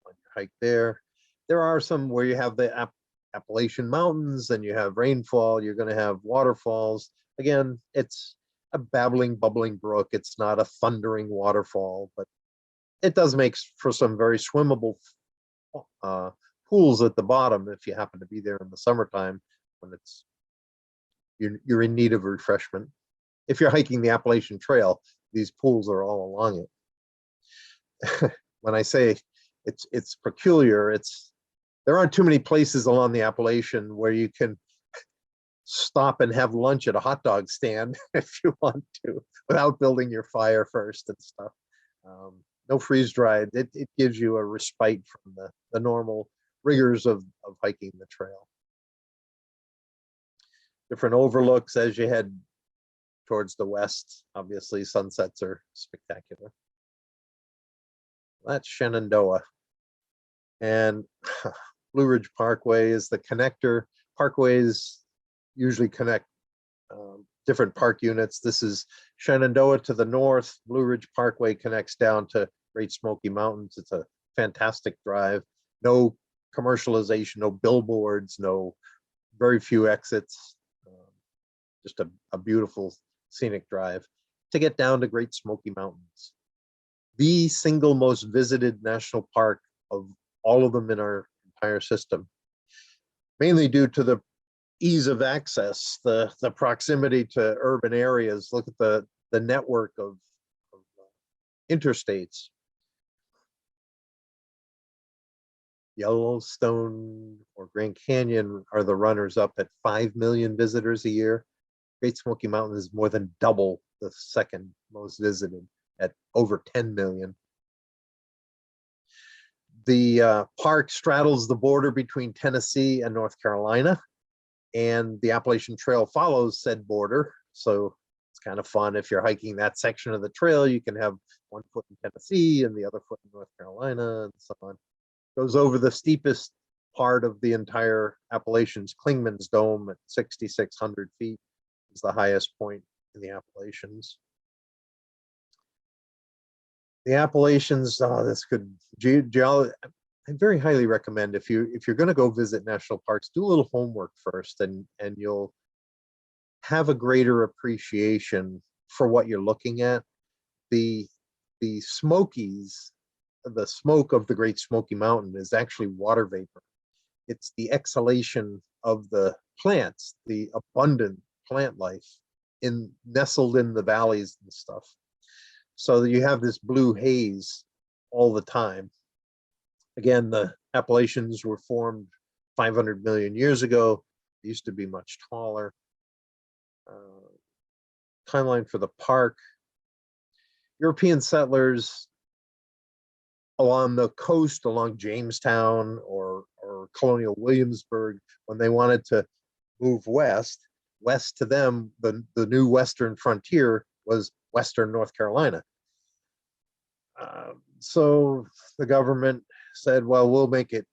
on your hike there. There are some where you have the Appalachian Mountains and you have rainfall. You're going to have waterfalls. Again, it's a babbling, bubbling brook. It's not a thundering waterfall, but it does make for some very swimmable pools at the bottom if you happen to be there in the summertime when you're in need of refreshment. If you're hiking the Appalachian Trail, these pools are all along it. When I say it's peculiar, there aren't too many places along the Appalachian where you can stop and have lunch at a hot dog stand if you want to, without building your fire first and stuff. No freeze dried. It gives you a respite from the normal rigors of hiking the trail. Different overlooks as you head towards the west. Obviously, sunsets are spectacular. That's Shenandoah. And Blue Ridge Parkway is the connector. Parkways usually connect different park units. This is Shenandoah to the north. Blue Ridge Parkway connects down to Great Smoky Mountains. It's a fantastic drive. No commercialization, no billboards, very few exits. Just a beautiful scenic drive to get down to Great Smoky Mountains. The single most visited national park of all of them in our entire system, mainly due to the ease of access, the proximity to urban areas. Look at the network of interstates. Yellowstone or Grand Canyon are the runners up at 5 million visitors a year. Great Smoky Mountain is more than double the second most visited at over 10 million. The park straddles the border between Tennessee and North Carolina, and the Appalachian Trail follows said border. So it's kind of fun if you're hiking that section of the trail. You can have one foot in Tennessee and the other foot in North Carolina and so on. Goes over the steepest part of the entire Appalachians. Clingmans Dome at 6,600 feet is the highest point in the Appalachians. The Appalachians, I very highly recommend if you're going to go visit national parks, do a little homework first, and you'll have a greater appreciation for what you're looking at. The Smokies, the smoke of the Great Smoky Mountain is actually water vapor. It's the exhalation of the plants, the abundant plant life nestled in the valleys and stuff. So you have this blue haze all the time. Again, the Appalachians were formed 500 million years ago. They used to be much taller. Timeline for the park. European settlers along the coast, along Jamestown or colonial Williamsburg, when they wanted to move west to them, the new western frontier was western North Carolina. So the government said, well, we'll make it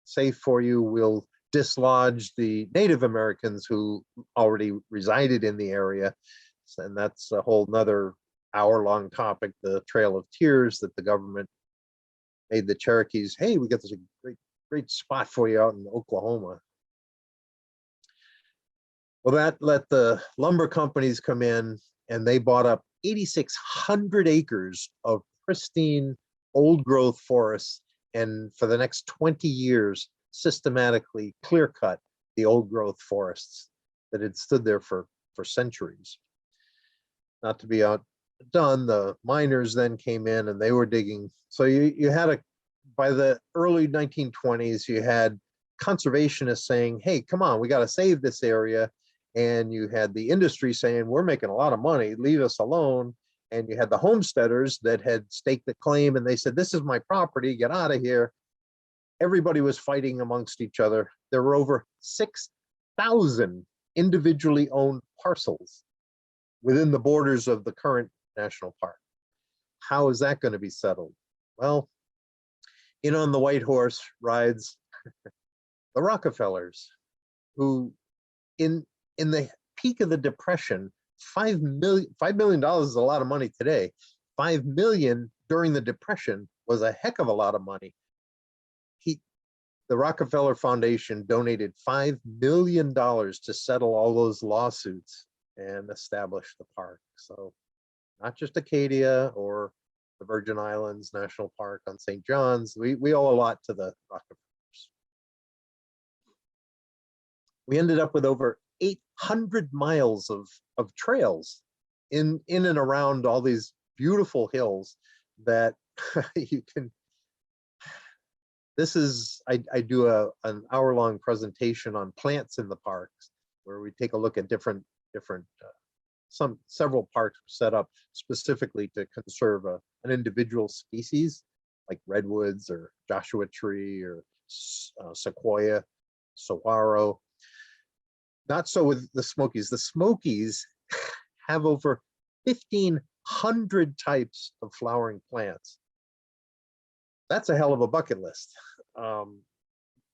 safe for you. We'll dislodge the Native Americans who already resided in the area. And that's a whole nother hour-long topic, the Trail of Tears, that the government made the Cherokees, hey, we got this great spot for you out in Oklahoma. Well, that let the lumber companies come in, and they bought up 8,600 acres of pristine old growth forests, and for the next 20 years systematically clear cut the old growth forests that had stood there for centuries. Not to be outdone, the miners then came in and they were digging. So you had by the early 1920s, you had conservationists saying, hey, come on, we got to save this area. And you had the industry saying, we're making a lot of money, leave us alone. And you had the homesteaders that had staked the claim, and they said, this is my property, get out of here. Everybody was fighting amongst each other. There were over 6,000 individually owned parcels within the borders of the current national park. How is that going to be settled? Well, in on the white horse rides the Rockefellers, who in the peak of the Depression, $5 million is a lot of money today. $5 million during the Depression was a heck of a lot of money. The Rockefeller Foundation donated $5 million to settle all those lawsuits and establish the park. So not just Acadia or the Virgin Islands National Park on St. John's. We owe a lot to the Rockefellers. We ended up with over 800 miles of trails in and around all these beautiful hills that you can. This is, I do an hour-long presentation on plants in the parks, where we take a look at several parks set up specifically to conserve an individual species, like redwoods or Joshua tree or sequoia, saguaro. Not so with the Smokies. The Smokies have over 1,500 types of flowering plants. That's a hell of a bucket list.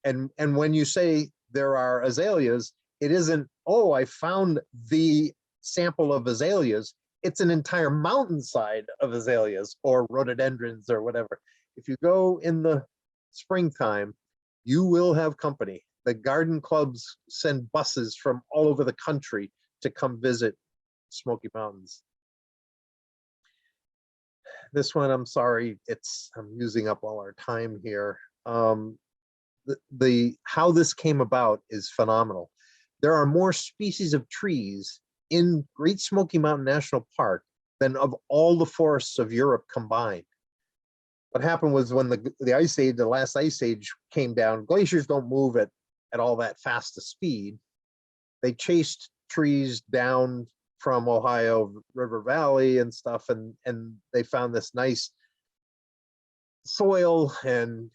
and when you say there are azaleas, it isn't, oh, I found the sample of azaleas. It's an entire mountainside of azaleas or rhododendrons or whatever. If you go in the springtime, you will have company. The garden clubs send buses from all over the country to come visit Smoky Mountains. This one, I'm sorry, I'm using up all our time here. How this came about is phenomenal. There are more species of trees in Great Smoky Mountain National Park than of all the forests of Europe combined. What happened was when the ice age, the last ice age came down, glaciers don't move at all that fast a speed. They chased trees down from Ohio River Valley and stuff, and they found this nice soil and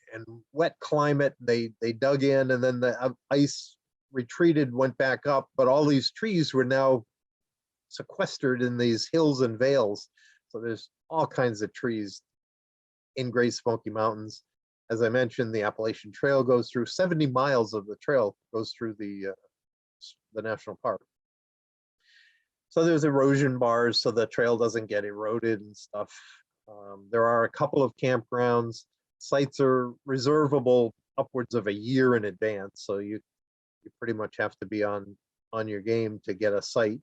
wet climate. They dug in, and then the ice retreated, went back up, but all these trees were now sequestered in these hills and vales. So there's all kinds of trees in Great Smoky Mountains. As I mentioned, the Appalachian Trail goes through 70 miles of the trail goes through the national park. So there's erosion bars so the trail doesn't get eroded and stuff. There are a couple of campgrounds. Sites are reservable upwards of a year in advance, so you pretty much have to be on your game to get a site.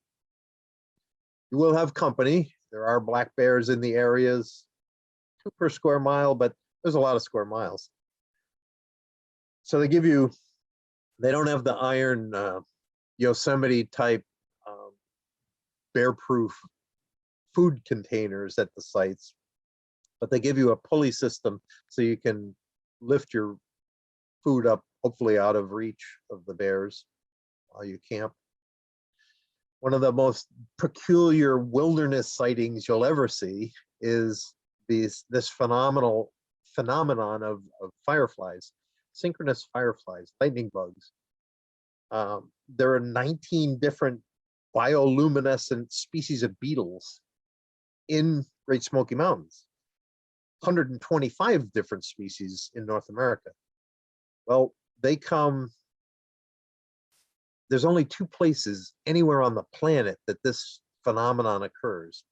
You will have company. There are black bears in the areas, 2 per square mile, but there's a lot of square miles. So they don't have the iron Yosemite type bear-proof food containers at the sites, but they give you a pulley system so you can lift your food up, hopefully out of reach of the bears while you camp. One of the most peculiar wilderness sightings you'll ever see is this phenomenon of fireflies, synchronous fireflies, lightning bugs. There are 19 different bioluminescent species of beetles in Great Smoky Mountains, 125 different species in North America. Well, there's only 2 places anywhere on the planet that this phenomenon occurs.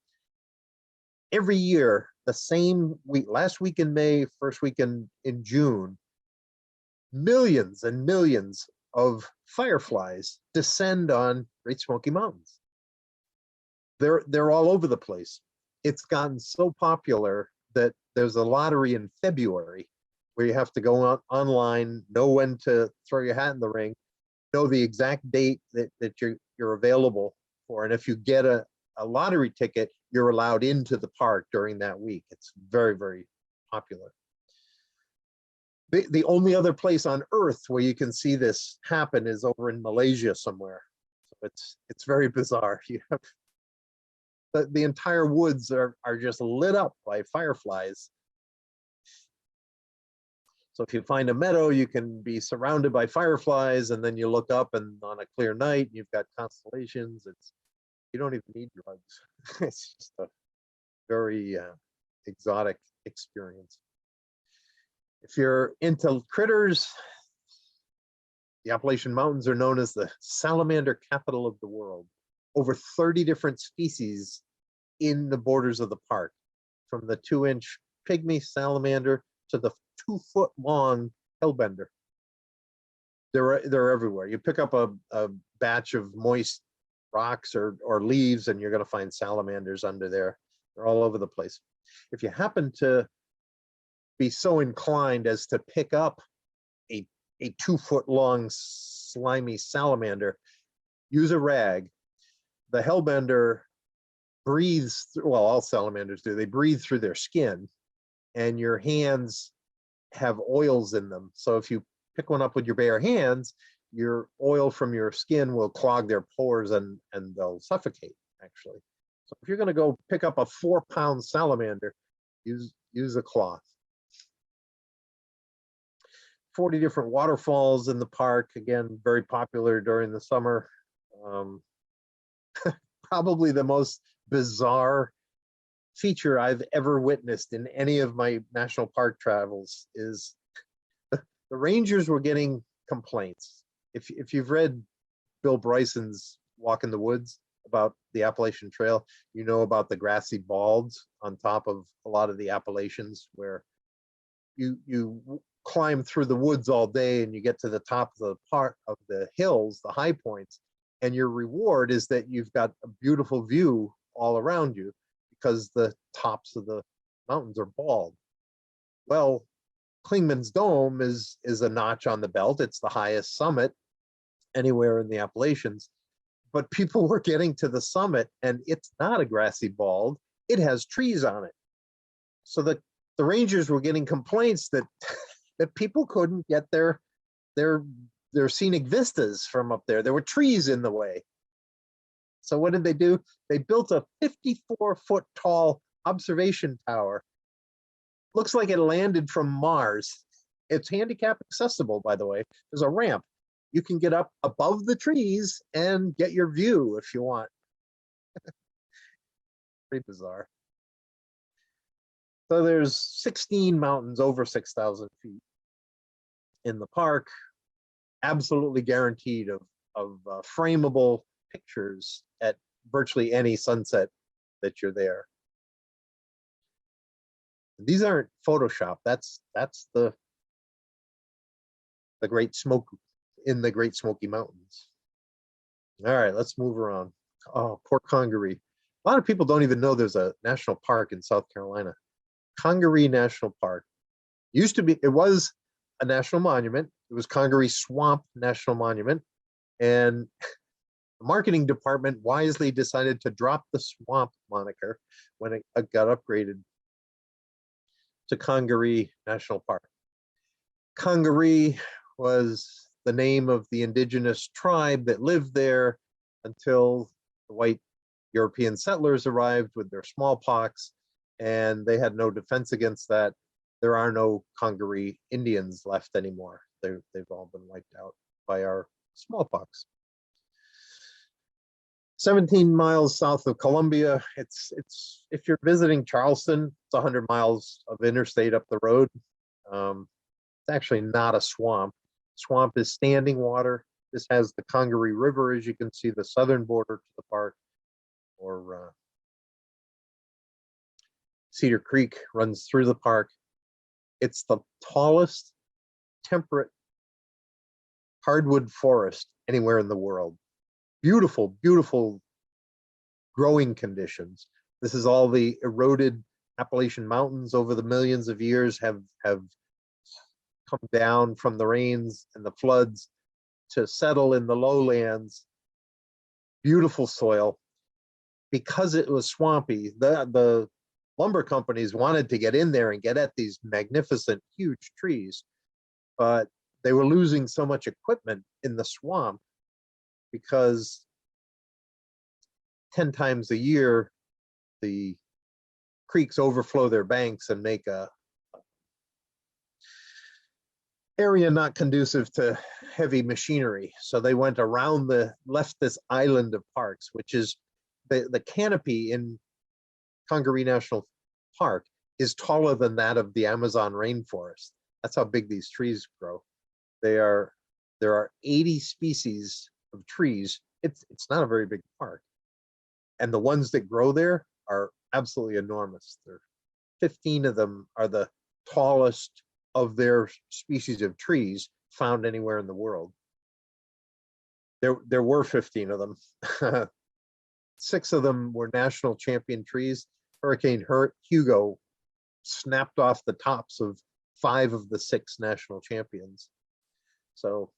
Every year, the same week, last week in May, first week in June, millions and millions of fireflies descend on Great Smoky Mountains. They're all over the place. It's gotten so popular that there's a lottery in February where you have to go online, know when to throw your hat in the ring, know the exact date that you're available for. And if you get a lottery ticket, you're allowed into the park during that week. It's very, very popular. The only other place on Earth where you can see this happen is over in Malaysia somewhere. So it's very bizarre. You have the entire woods are just lit up by fireflies. So if you find a meadow, you can be surrounded by fireflies, and then you look up, and on a clear night, you've got constellations. You don't even need drugs. It's just a very exotic experience. If you're into critters, the Appalachian Mountains are known as the salamander capital of the world. Over 30 different species in the borders of the park, from the 2-inch pygmy salamander to the 2-foot long hellbender. They're everywhere. You pick up a batch of moist rocks or leaves, and you're going to find salamanders under there. They're all over the place. If you happen to be so inclined as to pick up a 2-foot long slimy salamander, use a rag. The hellbender breathes through, well, all salamanders do, they breathe through their skin, and your hands have oils in them. So if you pick one up with your bare hands, your oil from your skin will clog their pores and they'll suffocate, actually. So if you're going to go pick up a 4-pound salamander, use a cloth. 40 different waterfalls in the park, again, very popular during the summer. Probably the most bizarre feature I've ever witnessed in any of my national park travels is the rangers were getting complaints. If you've read Bill Bryson's Walk in the Woods about the Appalachian Trail, you know about the grassy balds on top of a lot of the Appalachians, where you climb through the woods all day and you get to the top of the part of the hills, the high points, and your reward is that you've got a beautiful view all around you because the tops of the mountains are bald. Well, Clingmans Dome is a notch on the belt. It's the highest summit anywhere in the Appalachians, but people were getting to the summit and it's not a grassy bald, it has trees on it. So the rangers were getting complaints that that people couldn't get their scenic vistas from up there. There were trees in the way. So what did they do? They built a 54-foot tall observation tower. Looks like it landed from Mars. It's handicap accessible, by the way. There's a ramp. You can get up above the trees and get your view if you want. Pretty bizarre. So there's 16 mountains over 6,000 feet in the park, absolutely guaranteed of frameable pictures at virtually any sunset that you're there. These aren't Photoshop. That's the Great Smoky in the Great Smoky Mountains. All right, let's move around. Oh, poor Kangaroo. A lot of people don't even know there's a national park in South Carolina. Kangaroo National Park. Used to be, it was a national monument. It was Kangaroo Swamp National Monument. And the marketing department wisely decided to drop the swamp moniker when it got upgraded to Kangaroo National Park. Kangaroo was the name of the indigenous tribe that lived there until the white European settlers arrived with their smallpox, and they had no defense against that. There are no Kangaroo Indians left anymore. They've all been wiped out by our smallpox. 17 miles south of Columbia. It's if you're visiting Charleston, it's 100 miles of interstate up the road. It's actually not a swamp. Swamp is standing water. This has the Kangaroo River, as you can see, the southern border to the park, or Cedar Creek runs through the park. It's the tallest temperate hardwood forest anywhere in the world. Beautiful, beautiful growing conditions. This is all the eroded Appalachian Mountains over the millions of years have come down from the rains and the floods to settle in the lowlands. Beautiful soil. Because it was swampy, the lumber companies wanted to get in there and get at these magnificent, huge trees, but they were losing so much equipment in the swamp because 10 times a year, the creeks overflow their banks and make a area not conducive to heavy machinery. So they went around left this island of parks, which is the canopy in Kangaroo National Park is taller than that of the Amazon rainforest. That's how big these trees grow. There are 80 species of trees. It's not a very big park. And the ones that grow there are absolutely enormous. 15 of them are the tallest of their species of trees found anywhere in the world. There were 15 of them. 6 of them were national champion trees. Hurricane Hugo snapped off the tops of 5 of the 6 national champions. So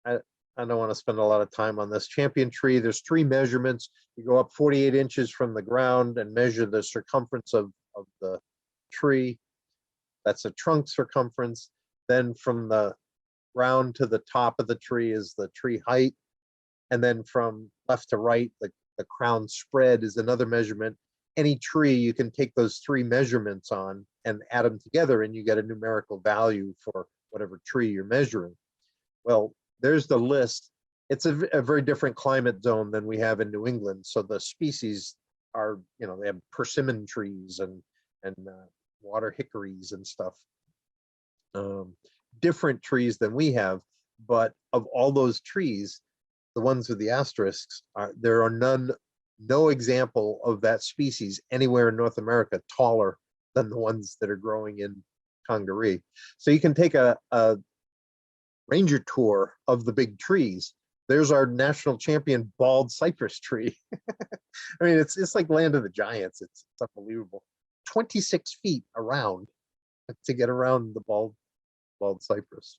I don't want to spend a lot of time on this champion tree. There's tree measurements. You go up 48 inches from the ground and measure the circumference of the tree. That's a trunk circumference. Then from the ground to the top of the tree is the tree height. And then from left to right, the crown spread is another measurement. Any tree, you can take those 3 measurements on and add them together and you get a numerical value for whatever tree you're measuring. Well, there's the list. It's a very different climate zone than we have in New England. So the species are, they have persimmon trees and water hickories and stuff. Different trees than we have. but of all those trees, the ones with the asterisks, there are no example of that species anywhere in North America taller than the ones that are growing in Kangaroo. So you can take a ranger tour of the big trees. There's our national champion bald cypress tree. I mean, it's like land of the giants. It's unbelievable. 26 feet around to get around the bald cypress,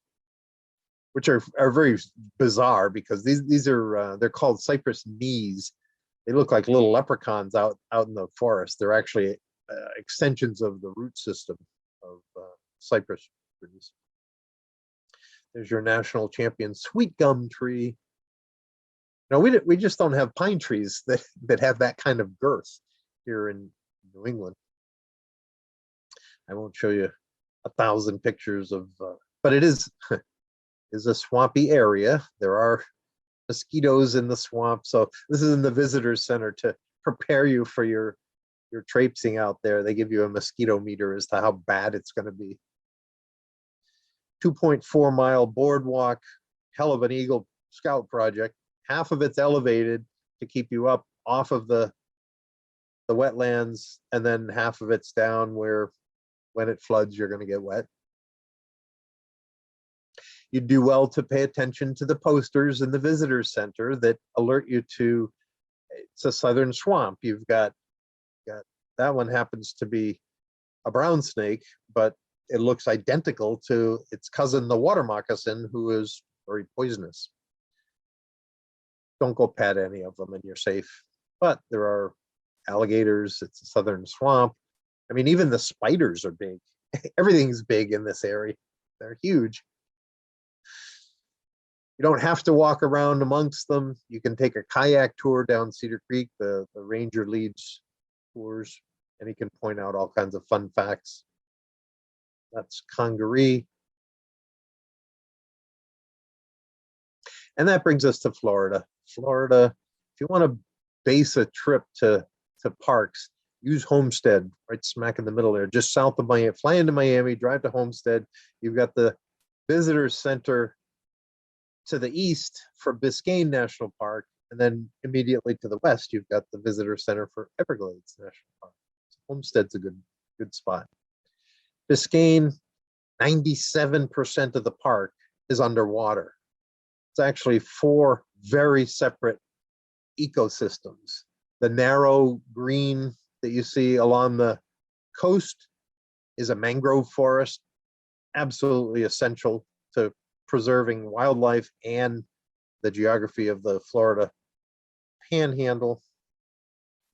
which are very bizarre because these are they're called cypress knees. They look like little leprechauns out in the forest. They're actually extensions of the root system of cypress trees. There's your national champion sweet gum tree. No, we just don't have pine trees that have that kind of girth here in New England. I won't show you 1,000 pictures of, but it is a swampy area. There are mosquitoes in the swamp, so this is in the visitor center to prepare you for your traipsing out there. They give you a mosquito meter as to how bad it's going to be. 2.4-mile boardwalk, hell of an Eagle Scout project. Half of it's elevated to keep you up off of the wetlands, and then half of it's down where when it floods, you're going to get wet. You do well to pay attention to the posters in the visitor center that alert you to it's a southern swamp. You've got that one happens to be a brown snake, but it looks identical to its cousin, the water moccasin, who is very poisonous. Don't go pet any of them and you're safe. But there are alligators. It's a southern swamp. I mean, even the spiders are big. Everything's big in this area. They're huge. You don't have to walk around amongst them. You can take a kayak tour down Cedar Creek. The ranger leads tours, and he can point out all kinds of fun facts. That's Kangaroo. And that brings us to Florida. Florida, if you want to base a trip to parks, use Homestead, right smack in the middle there, just south of Miami. Fly into Miami, drive to Homestead. You've got the visitor center to the east for Biscayne National Park, and then immediately to the west, you've got the visitor center for Everglades National Park. So Homestead's a good spot. Biscayne, 97% of the park is underwater. It's actually 4 very separate ecosystems. The narrow green that you see along the coast is a mangrove forest, absolutely essential to preserving wildlife and the geography of the Florida panhandle.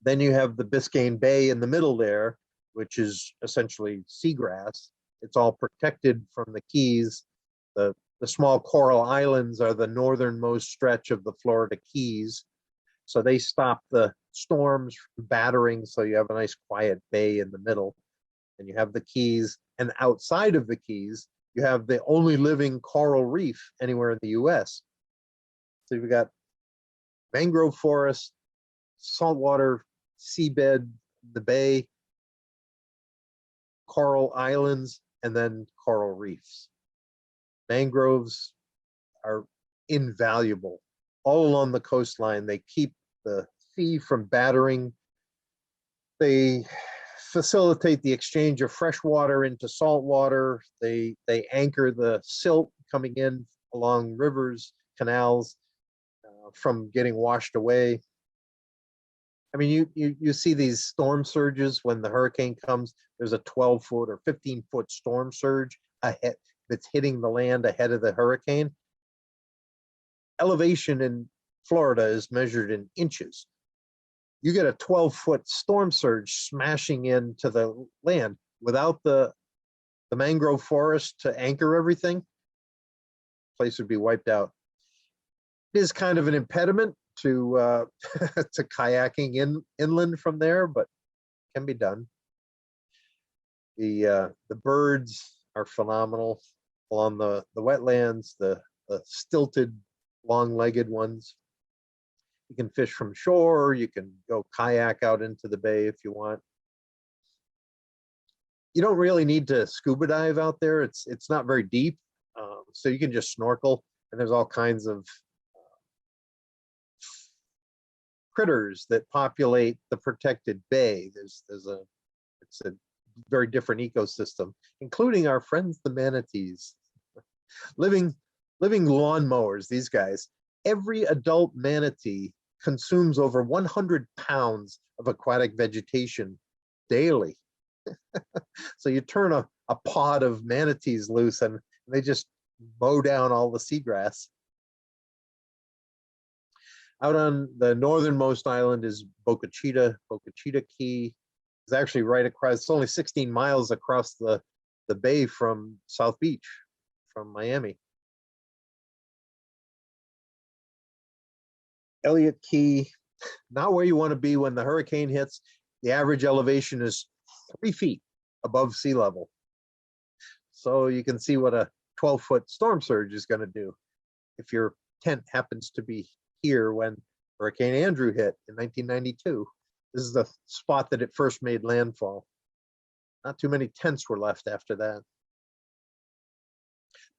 Then you have the Biscayne Bay in the middle there, which is essentially seagrass. It's all protected from the Keys. The small coral islands are the northernmost stretch of the Florida Keys. So they stop the storms from battering. So you have a nice quiet bay in the middle. And you have the Keys. And outside of the Keys, you have the only living coral reef anywhere in the US. So you've got mangrove forest, saltwater seabed, the bay, coral islands, and then coral reefs. Mangroves are invaluable all along the coastline. They keep the sea from battering. They facilitate the exchange of fresh water into salt water. They anchor the silt coming in along rivers, canals from getting washed away. I mean, you see these storm surges when the hurricane comes. There's a 12-foot or 15-foot storm surge ahead that's hitting the land ahead of the hurricane. Elevation in Florida is measured in inches. You get a 12-foot storm surge smashing into the land without the mangrove forest to anchor everything, the place would be wiped out. It is kind of an impediment to to kayaking inland from there, but can be done. The birds are phenomenal along the wetlands, the stilted, long-legged ones. You can fish from shore. You can go kayak out into the bay if you want. You don't really need to scuba dive out there. It's not very deep, so you can just snorkel. And there's all kinds of critters that populate the protected bay. It's a very different ecosystem, including our friends, the manatees. Living lawnmowers, these guys. Every adult manatee consumes over 100 pounds of aquatic vegetation daily. So you turn a pod of manatees loose and they just mow down all the seagrass. Out on the northernmost island is Boca Chica Key. It's actually right across, it's only 16 miles across the bay from South Beach, from Miami. Elliott Key, not where you want to be when the hurricane hits. The average elevation is 3 feet above sea level. So you can see what a 12-foot storm surge is going to do. If your tent happens to be here when Hurricane Andrew hit in 1992, this is the spot that it first made landfall. Not too many tents were left after that.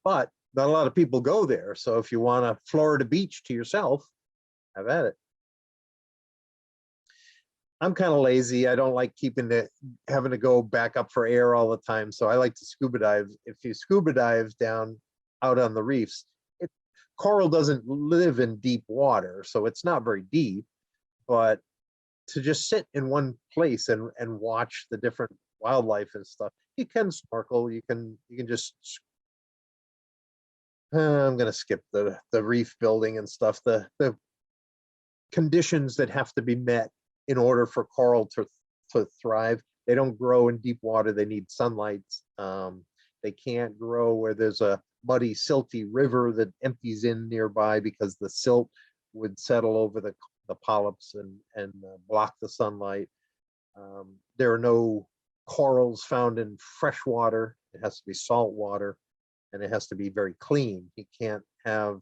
But not a lot of people go there. So if you want a Florida beach to yourself, have at it. I'm kind of lazy. I don't like having to go back up for air all the time. So I like to scuba dive. If you scuba dive down out on the reefs, coral doesn't live in deep water, so it's not very deep. But to just sit in one place and watch the different wildlife and stuff, you can snorkel. You can just. I'm going to skip the reef building and stuff. The conditions that have to be met in order for coral to thrive. They don't grow in deep water. They need sunlight. They can't grow where there's a muddy, silty river that empties in nearby because the silt would settle over the polyps and block the sunlight. There are no corals found in fresh water. It has to be salt water, and it has to be very clean. You can't have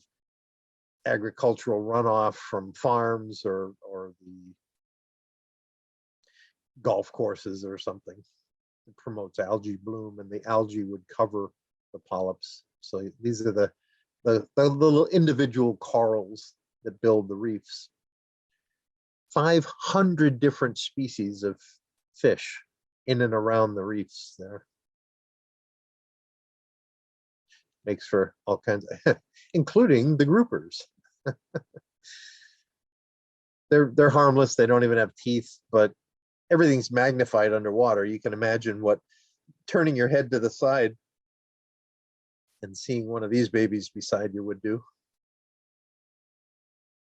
agricultural runoff from farms or the golf courses or something. It promotes algae bloom, and the algae would cover the polyps. So these are the little individual corals that build the reefs. 500 different species of fish in and around the reefs there. Makes for all kinds of, including the groupers. They're harmless. They don't even have teeth, but everything's magnified underwater. You can imagine what turning your head to the side and seeing one of these babies beside you would do.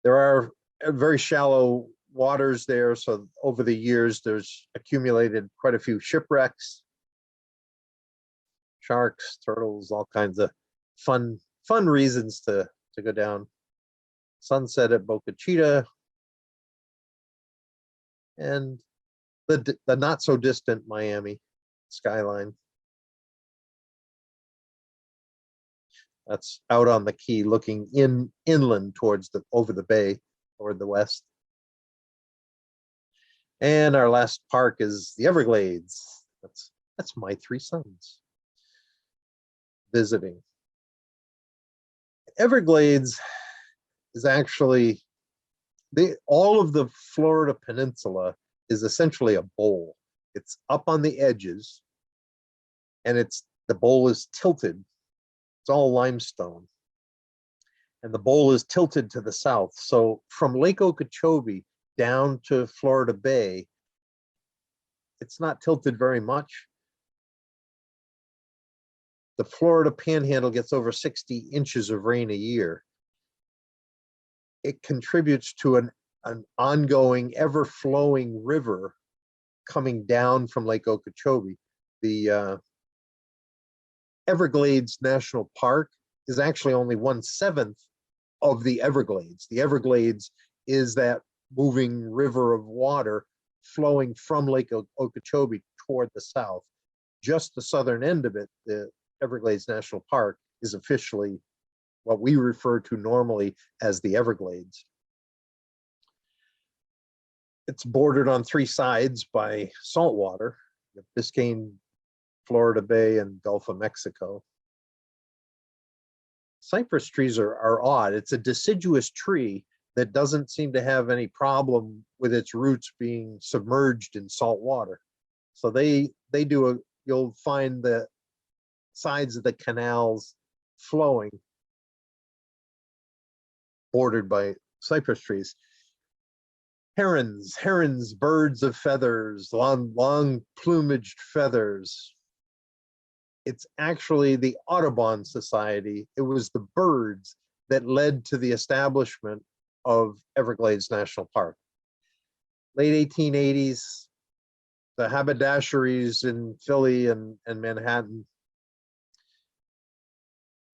There are very shallow waters there, so over the years there's accumulated quite a few shipwrecks, sharks, turtles, all kinds of fun reasons to go down. Sunset at Boca Chica, and the not so distant Miami skyline. That's out on the key, looking inland towards over the bay toward the west. And our last park is the Everglades. That's my 3 sons visiting. Everglades is actually all of the Florida peninsula is essentially a bowl. It's up on the edges, and the bowl is tilted. It's all limestone, and the bowl is tilted to the south. So from Lake Okeechobee down to Florida Bay, it's not tilted very much. The Florida Panhandle gets over 60 inches of rain a year. It contributes to an ongoing, ever-flowing river coming down from Lake Okeechobee. The Everglades National Park is actually only 1/7 of the Everglades. The Everglades is that moving river of water flowing from Lake Okeechobee toward the south. Just the southern end of it, the Everglades National Park, is officially what we refer to normally as the Everglades. It's bordered on 3 sides by saltwater, the Biscayne, Florida Bay, and Gulf of Mexico. cypress trees are odd. It's a deciduous tree that doesn't seem to have any problem with its roots being submerged in salt water. So you'll find the sides of the canals flowing, bordered by cypress trees. Herons, birds of feathers, long plumaged feathers. It's actually the Audubon Society. It was the birds that led to the establishment of Everglades National Park. Late 1880s, the haberdasheries in Philly and Manhattan,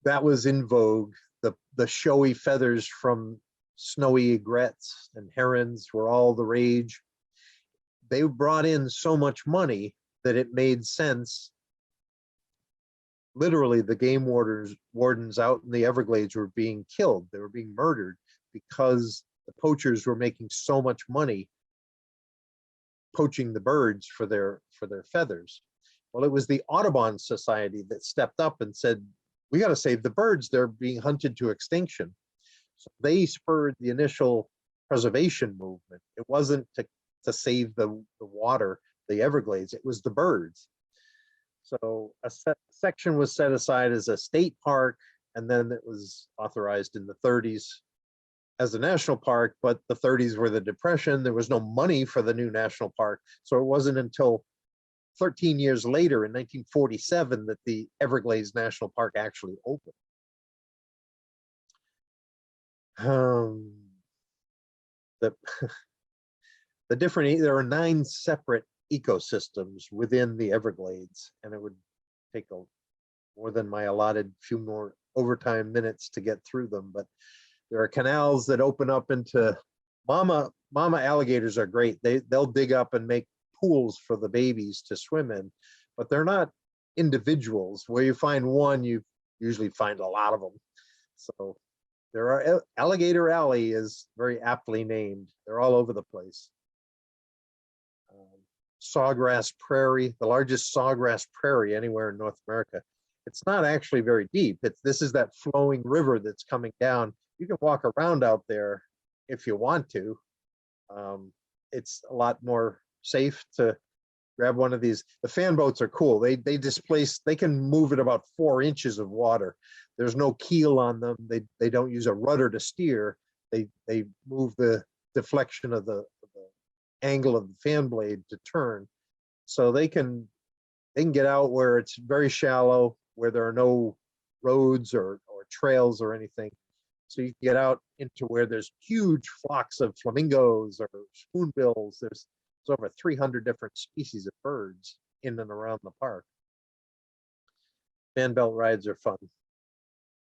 that was in vogue. The showy feathers from snowy egrets and herons were all the rage. They brought in so much money that it made sense. Literally, the game wardens out in the Everglades were being killed. They were being murdered because the poachers were making so much money poaching the birds for their feathers. Well, it was the Audubon Society that stepped up and said, we got to save the birds. They're being hunted to extinction. So they spurred the initial preservation movement. It wasn't to save the water, the Everglades, it was the birds. So a section was set aside as a state park, and then it was authorized in the 30s as a national park, but the 30s were the Depression. There was no money for the new national park. So it wasn't until 13 years later in 1947 that the Everglades National Park actually opened. There are 9 separate ecosystems within the Everglades, and it would take more than my allotted few more overtime minutes to get through them. But there are canals that open up into mama alligators are great. They'll dig up and make pools for the babies to swim in, but they're not individuals. Where you find one, you usually find a lot of them. So there are Alligator Alley is very aptly named. They're all over the place. Sawgrass Prairie, the largest sawgrass prairie anywhere in North America. It's not actually very deep. This is that flowing river that's coming down. You can walk around out there if you want to. It's a lot more safe to grab one of these. The fan boats are cool. They can move at about 4 inches of water. There's no keel on them. They don't use a rudder to steer. They move the deflection of the angle of the fan blade to turn. So they can get out where it's very shallow, where there are no roads or trails or anything. So you can get out into where there's huge flocks of flamingos or spoonbills. There's over 300 different species of birds in and around the park. Fan belt rides are fun.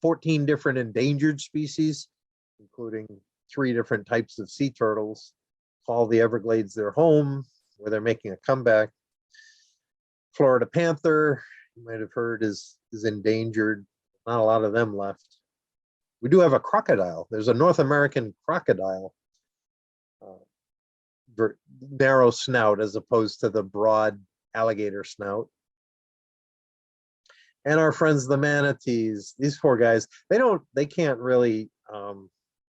14 different endangered species, including 3 different types of sea turtles, call the Everglades their home, where they're making a comeback. Florida panther, you might have heard, is endangered. Not a lot of them left. We do have a crocodile. There's a North American crocodile, narrow snout as opposed to the broad alligator snout. And our friends the manatees, these poor guys, they can't really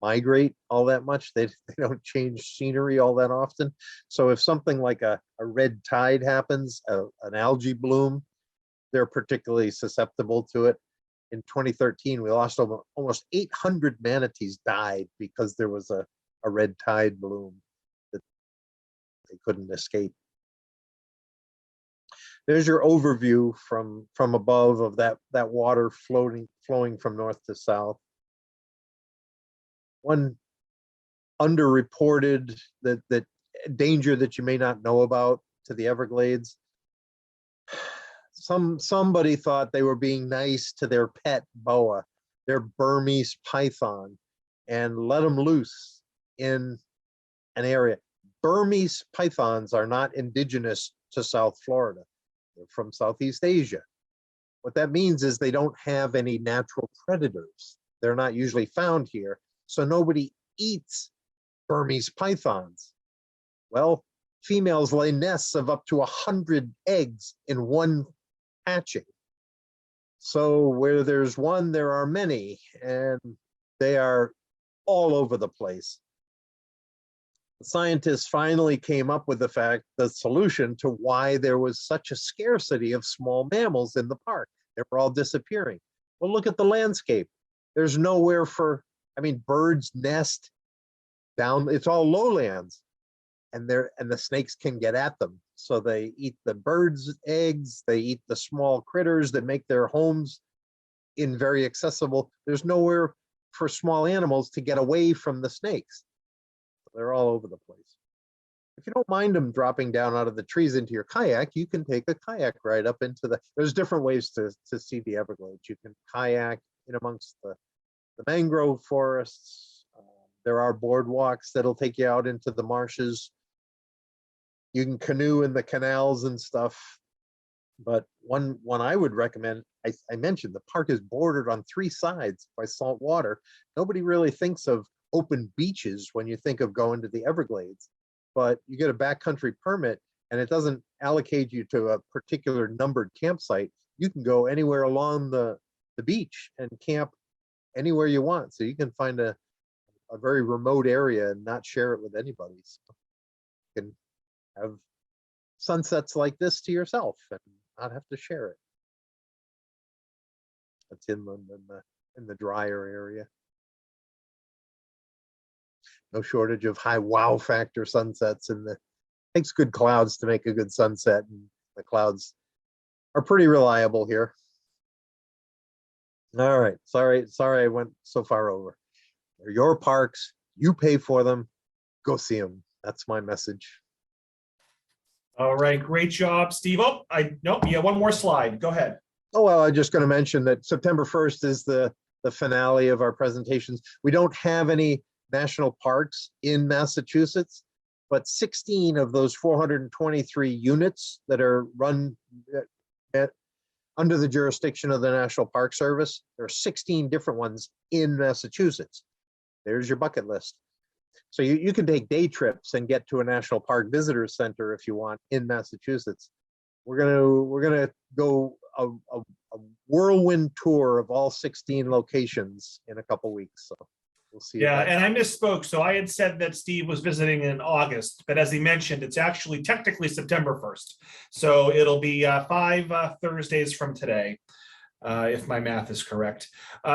migrate all that much. They don't change scenery all that often. So if something like a red tide happens, an algae bloom, they're particularly susceptible to it. In 2013, we lost almost 800 manatees died because there was a red tide bloom that they couldn't escape. There's your overview from above of that water flowing from north to south. One underreported that danger that you may not know about to the Everglades. Somebody thought they were being nice to their pet boa, their Burmese python, and let them loose in an area. Burmese pythons are not indigenous to South Florida. They're from Southeast Asia. What that means is they don't have any natural predators. They're not usually found here. So nobody eats Burmese pythons. Well, females lay nests of up to 100 eggs in one hatching. So where there's one, there are many, and they are all over the place. Scientists finally came up with the solution to why there was such a scarcity of small mammals in the park. They were all disappearing. Well, look at the landscape. There's nowhere birds nest down, it's all lowlands, and the snakes can get at them. So they eat the birds' eggs, they eat the small critters that make their homes in very accessible. There's nowhere for small animals to get away from the snakes. They're all over the place. If you don't mind them dropping down out of the trees into your kayak, you can take a kayak ride up into there's different ways to see the Everglades. You can kayak in amongst the mangrove forests. There are boardwalks that'll take you out into the marshes. You can canoe in the canals and stuff. But one I would recommend, I mentioned the park is bordered on 3 sides by salt water. Nobody really thinks of open beaches when you think of going to the Everglades, but you get a backcountry permit and it doesn't allocate you to a particular numbered campsite. You can go anywhere along the beach and camp anywhere you want. So you can find a very remote area and not share it with anybody. So you can have sunsets like this to yourself and not have to share it. That's inland in the drier area. No shortage of high wow factor sunsets, and it takes good clouds to make a good sunset, and the clouds are pretty reliable here. All right, sorry I went so far over. They're your parks, you pay for them, go see them. That's my message. All right, great job, Steve. Oh, nope, yeah, one more slide. Go ahead. Oh, well, I'm just going to mention that September 1st is the finale of our presentations. We don't have any national parks in Massachusetts, but 16 of those 423 units that are run under the jurisdiction of the National Park Service, there are 16 different ones in Massachusetts. There's your bucket list. So you can take day trips and get to a National Park Visitor Center if you want in Massachusetts. We're gonna go a whirlwind tour of all 16 locations in a couple weeks. So we'll see. Yeah, and I misspoke. So I had said that Steve was visiting in August, but as he mentioned, it's actually technically September 1st. So it'll be 5 Thursdays from today, if my math is correct.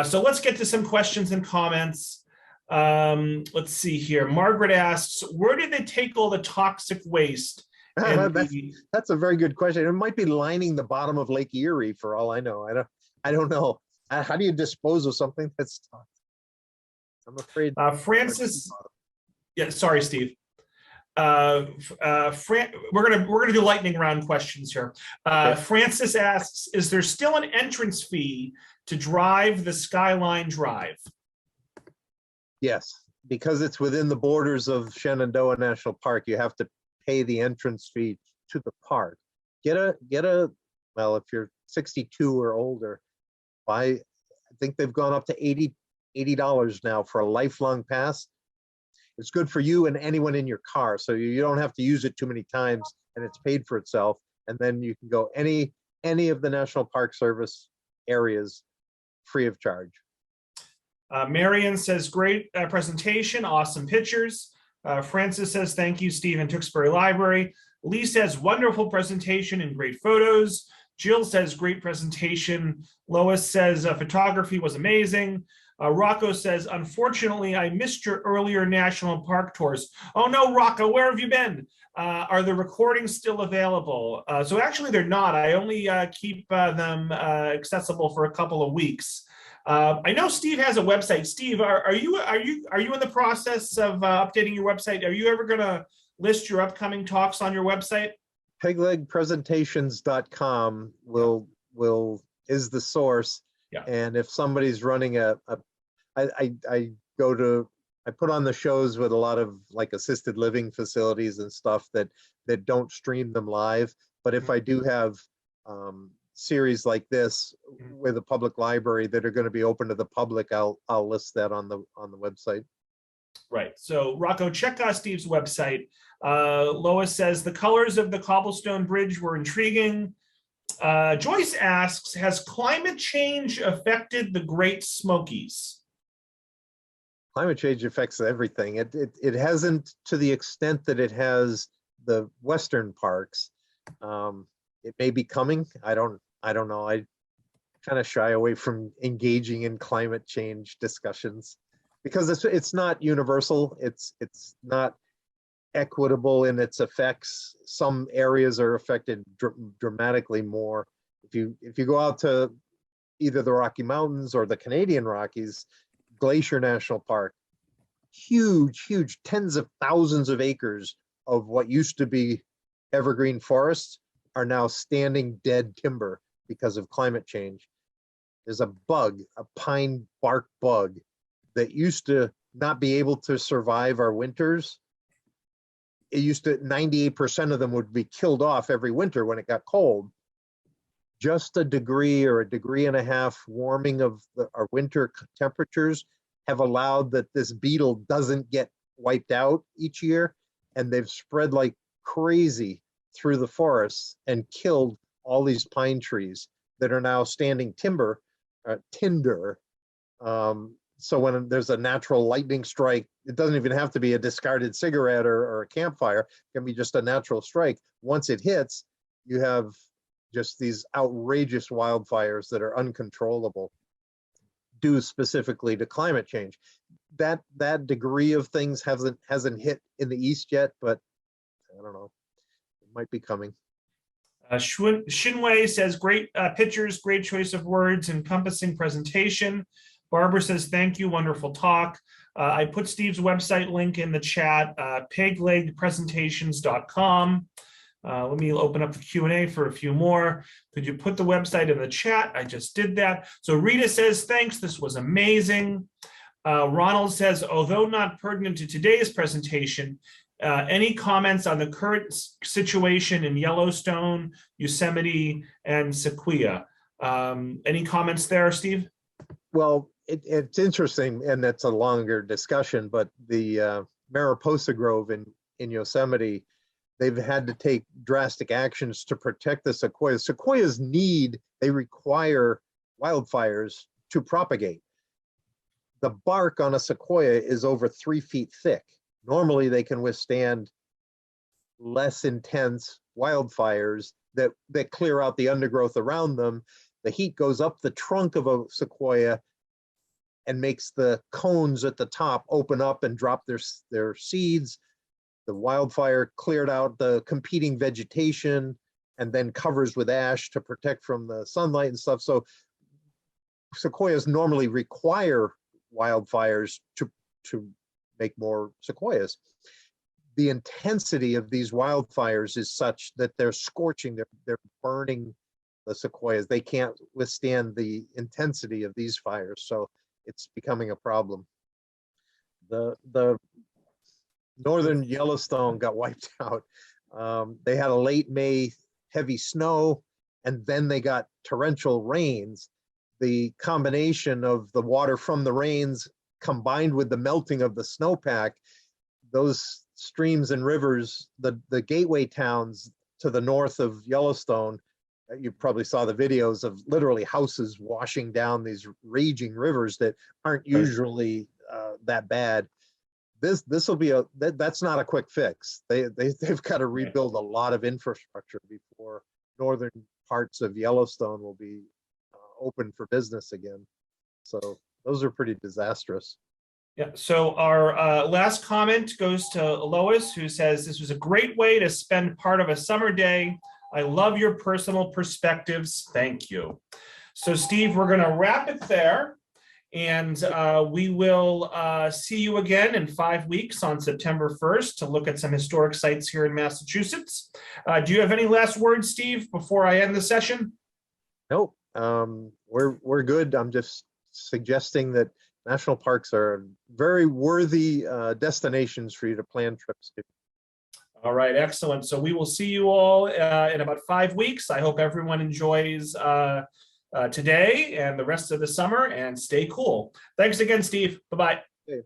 So let's get to some questions and comments. Let's see here. Margaret asks, where did they take all the toxic waste? That's a very good question. It might be lining the bottom of Lake Erie for all I know. I don't know. How do you dispose of something that's toxic? I'm afraid. Francis, yeah, sorry, Steve. We're gonna do lightning round questions here. Okay. Francis asks, is there still an entrance fee to drive the Skyline Drive? Yes, because it's within the borders of Shenandoah National Park, you have to pay the entrance fee to the park. Well, if you're 62 or older, I think they've gone up to $80 now for a lifelong pass. It's good for you and anyone in your car, so you don't have to use it too many times, and it's paid for itself. And then you can go any of the National Park Service areas free of charge. Marion says, great presentation, awesome pictures. Francis says, thank you, Steve and Tewksbury Library. Lee says, wonderful presentation and great photos. Jill says, great presentation. Lois says, photography was amazing. Rocco says, unfortunately, I missed your earlier national park tours. Oh no, Rocco, where have you been? Are the recordings still available? So actually they're not. I only keep them accessible for a couple of weeks. I know Steve has a website. Steve, are you in the process of updating your website? Are you ever going to list your upcoming talks on your website? peglegpresentations.com is the source. Yeah. And if somebody's running I put on the shows with a lot of like assisted living facilities and stuff that don't stream them live. But if I do have series like this with a public library that are going to be open to the public, I'll list that on the website. Right. So Rocco, check out Steve's website. Lois says the colors of the Cobblestone Bridge were intriguing. Joyce asks, has climate change affected the Great Smokies? Climate change affects everything. It hasn't to the extent that it has the western parks. It may be coming. I don't know. I kind of shy away from engaging in climate change discussions because it's not universal. It's not equitable in its effects. Some areas are affected dramatically more. If you go out to either the Rocky Mountains or the Canadian Rockies, Glacier National Park, huge tens of thousands of acres of what used to be evergreen forests are now standing dead timber because of climate change. There's a bug, a pine bark bug, that used to not be able to survive our winters. It used to, 98% of them would be killed off every winter when it got cold. Just a degree or a degree and a half warming of our winter temperatures have allowed that this beetle doesn't get wiped out each year, and they've spread like crazy through the forests and killed all these pine trees that are now standing tinder. So when there's a natural lightning strike, it doesn't even have to be a discarded cigarette or a campfire. It can be just a natural strike. Once it hits, you have just these outrageous wildfires that are uncontrollable, due specifically to climate change. That degree of things hasn't hit in the East yet, but I don't know. It might be coming. Shinwei says, great pictures, great choice of words, encompassing presentation. Barbara says, thank you, wonderful talk. I put Steve's website link in the chat, peglegpresentations.com. Let me open up the Q&A for a few more. Could you put the website in the chat? I just did that. So Rita says, thanks, this was amazing. Ronald says, although not pertinent to today's presentation, any comments on the current situation in Yellowstone, Yosemite, and Sequoia? Any comments there, Steve? Well, it's interesting, and it's a longer discussion, but the Mariposa Grove in Yosemite, they've had to take drastic actions to protect the sequoias. Sequoias they require wildfires to propagate. The bark on a sequoia is over 3 feet thick. Normally they can withstand less intense wildfires that clear out the undergrowth around them. The heat goes up the trunk of a sequoia and makes the cones at the top open up and drop their seeds. The wildfire cleared out the competing vegetation and then covers with ash to protect from the sunlight and stuff. So sequoias normally require wildfires to make more sequoias. The intensity of these wildfires is such that they're scorching, they're burning the sequoias. They can't withstand the intensity of these fires, so it's becoming a problem. The northern Yellowstone got wiped out. They had a late May heavy snow, and then they got torrential rains. The combination of the water from the rains combined with the melting of the snowpack, those streams and rivers, the gateway towns to the north of Yellowstone, you probably saw the videos of literally houses washing down these raging rivers that aren't usually that bad. This will be that's not a quick fix. They've got to rebuild a lot of infrastructure before northern parts of Yellowstone will be open for business again. So those are pretty disastrous. Yeah, so our last comment goes to Lois, who says, this was a great way to spend part of a summer day. I love your personal perspectives. Thank you. So Steve, we're going to wrap it there, and we will see you again in 5 weeks on September 1st to look at some historic sites here in Massachusetts. Do you have any last words, Steve, before I end the session? Nope. We're good. I'm just suggesting that national parks are very worthy destinations for you to plan trips to. All right, excellent. So we will see you all in about 5 weeks. I hope everyone enjoys today and the rest of the summer, and stay cool. Thanks again, Steve. Bye-bye. Okay.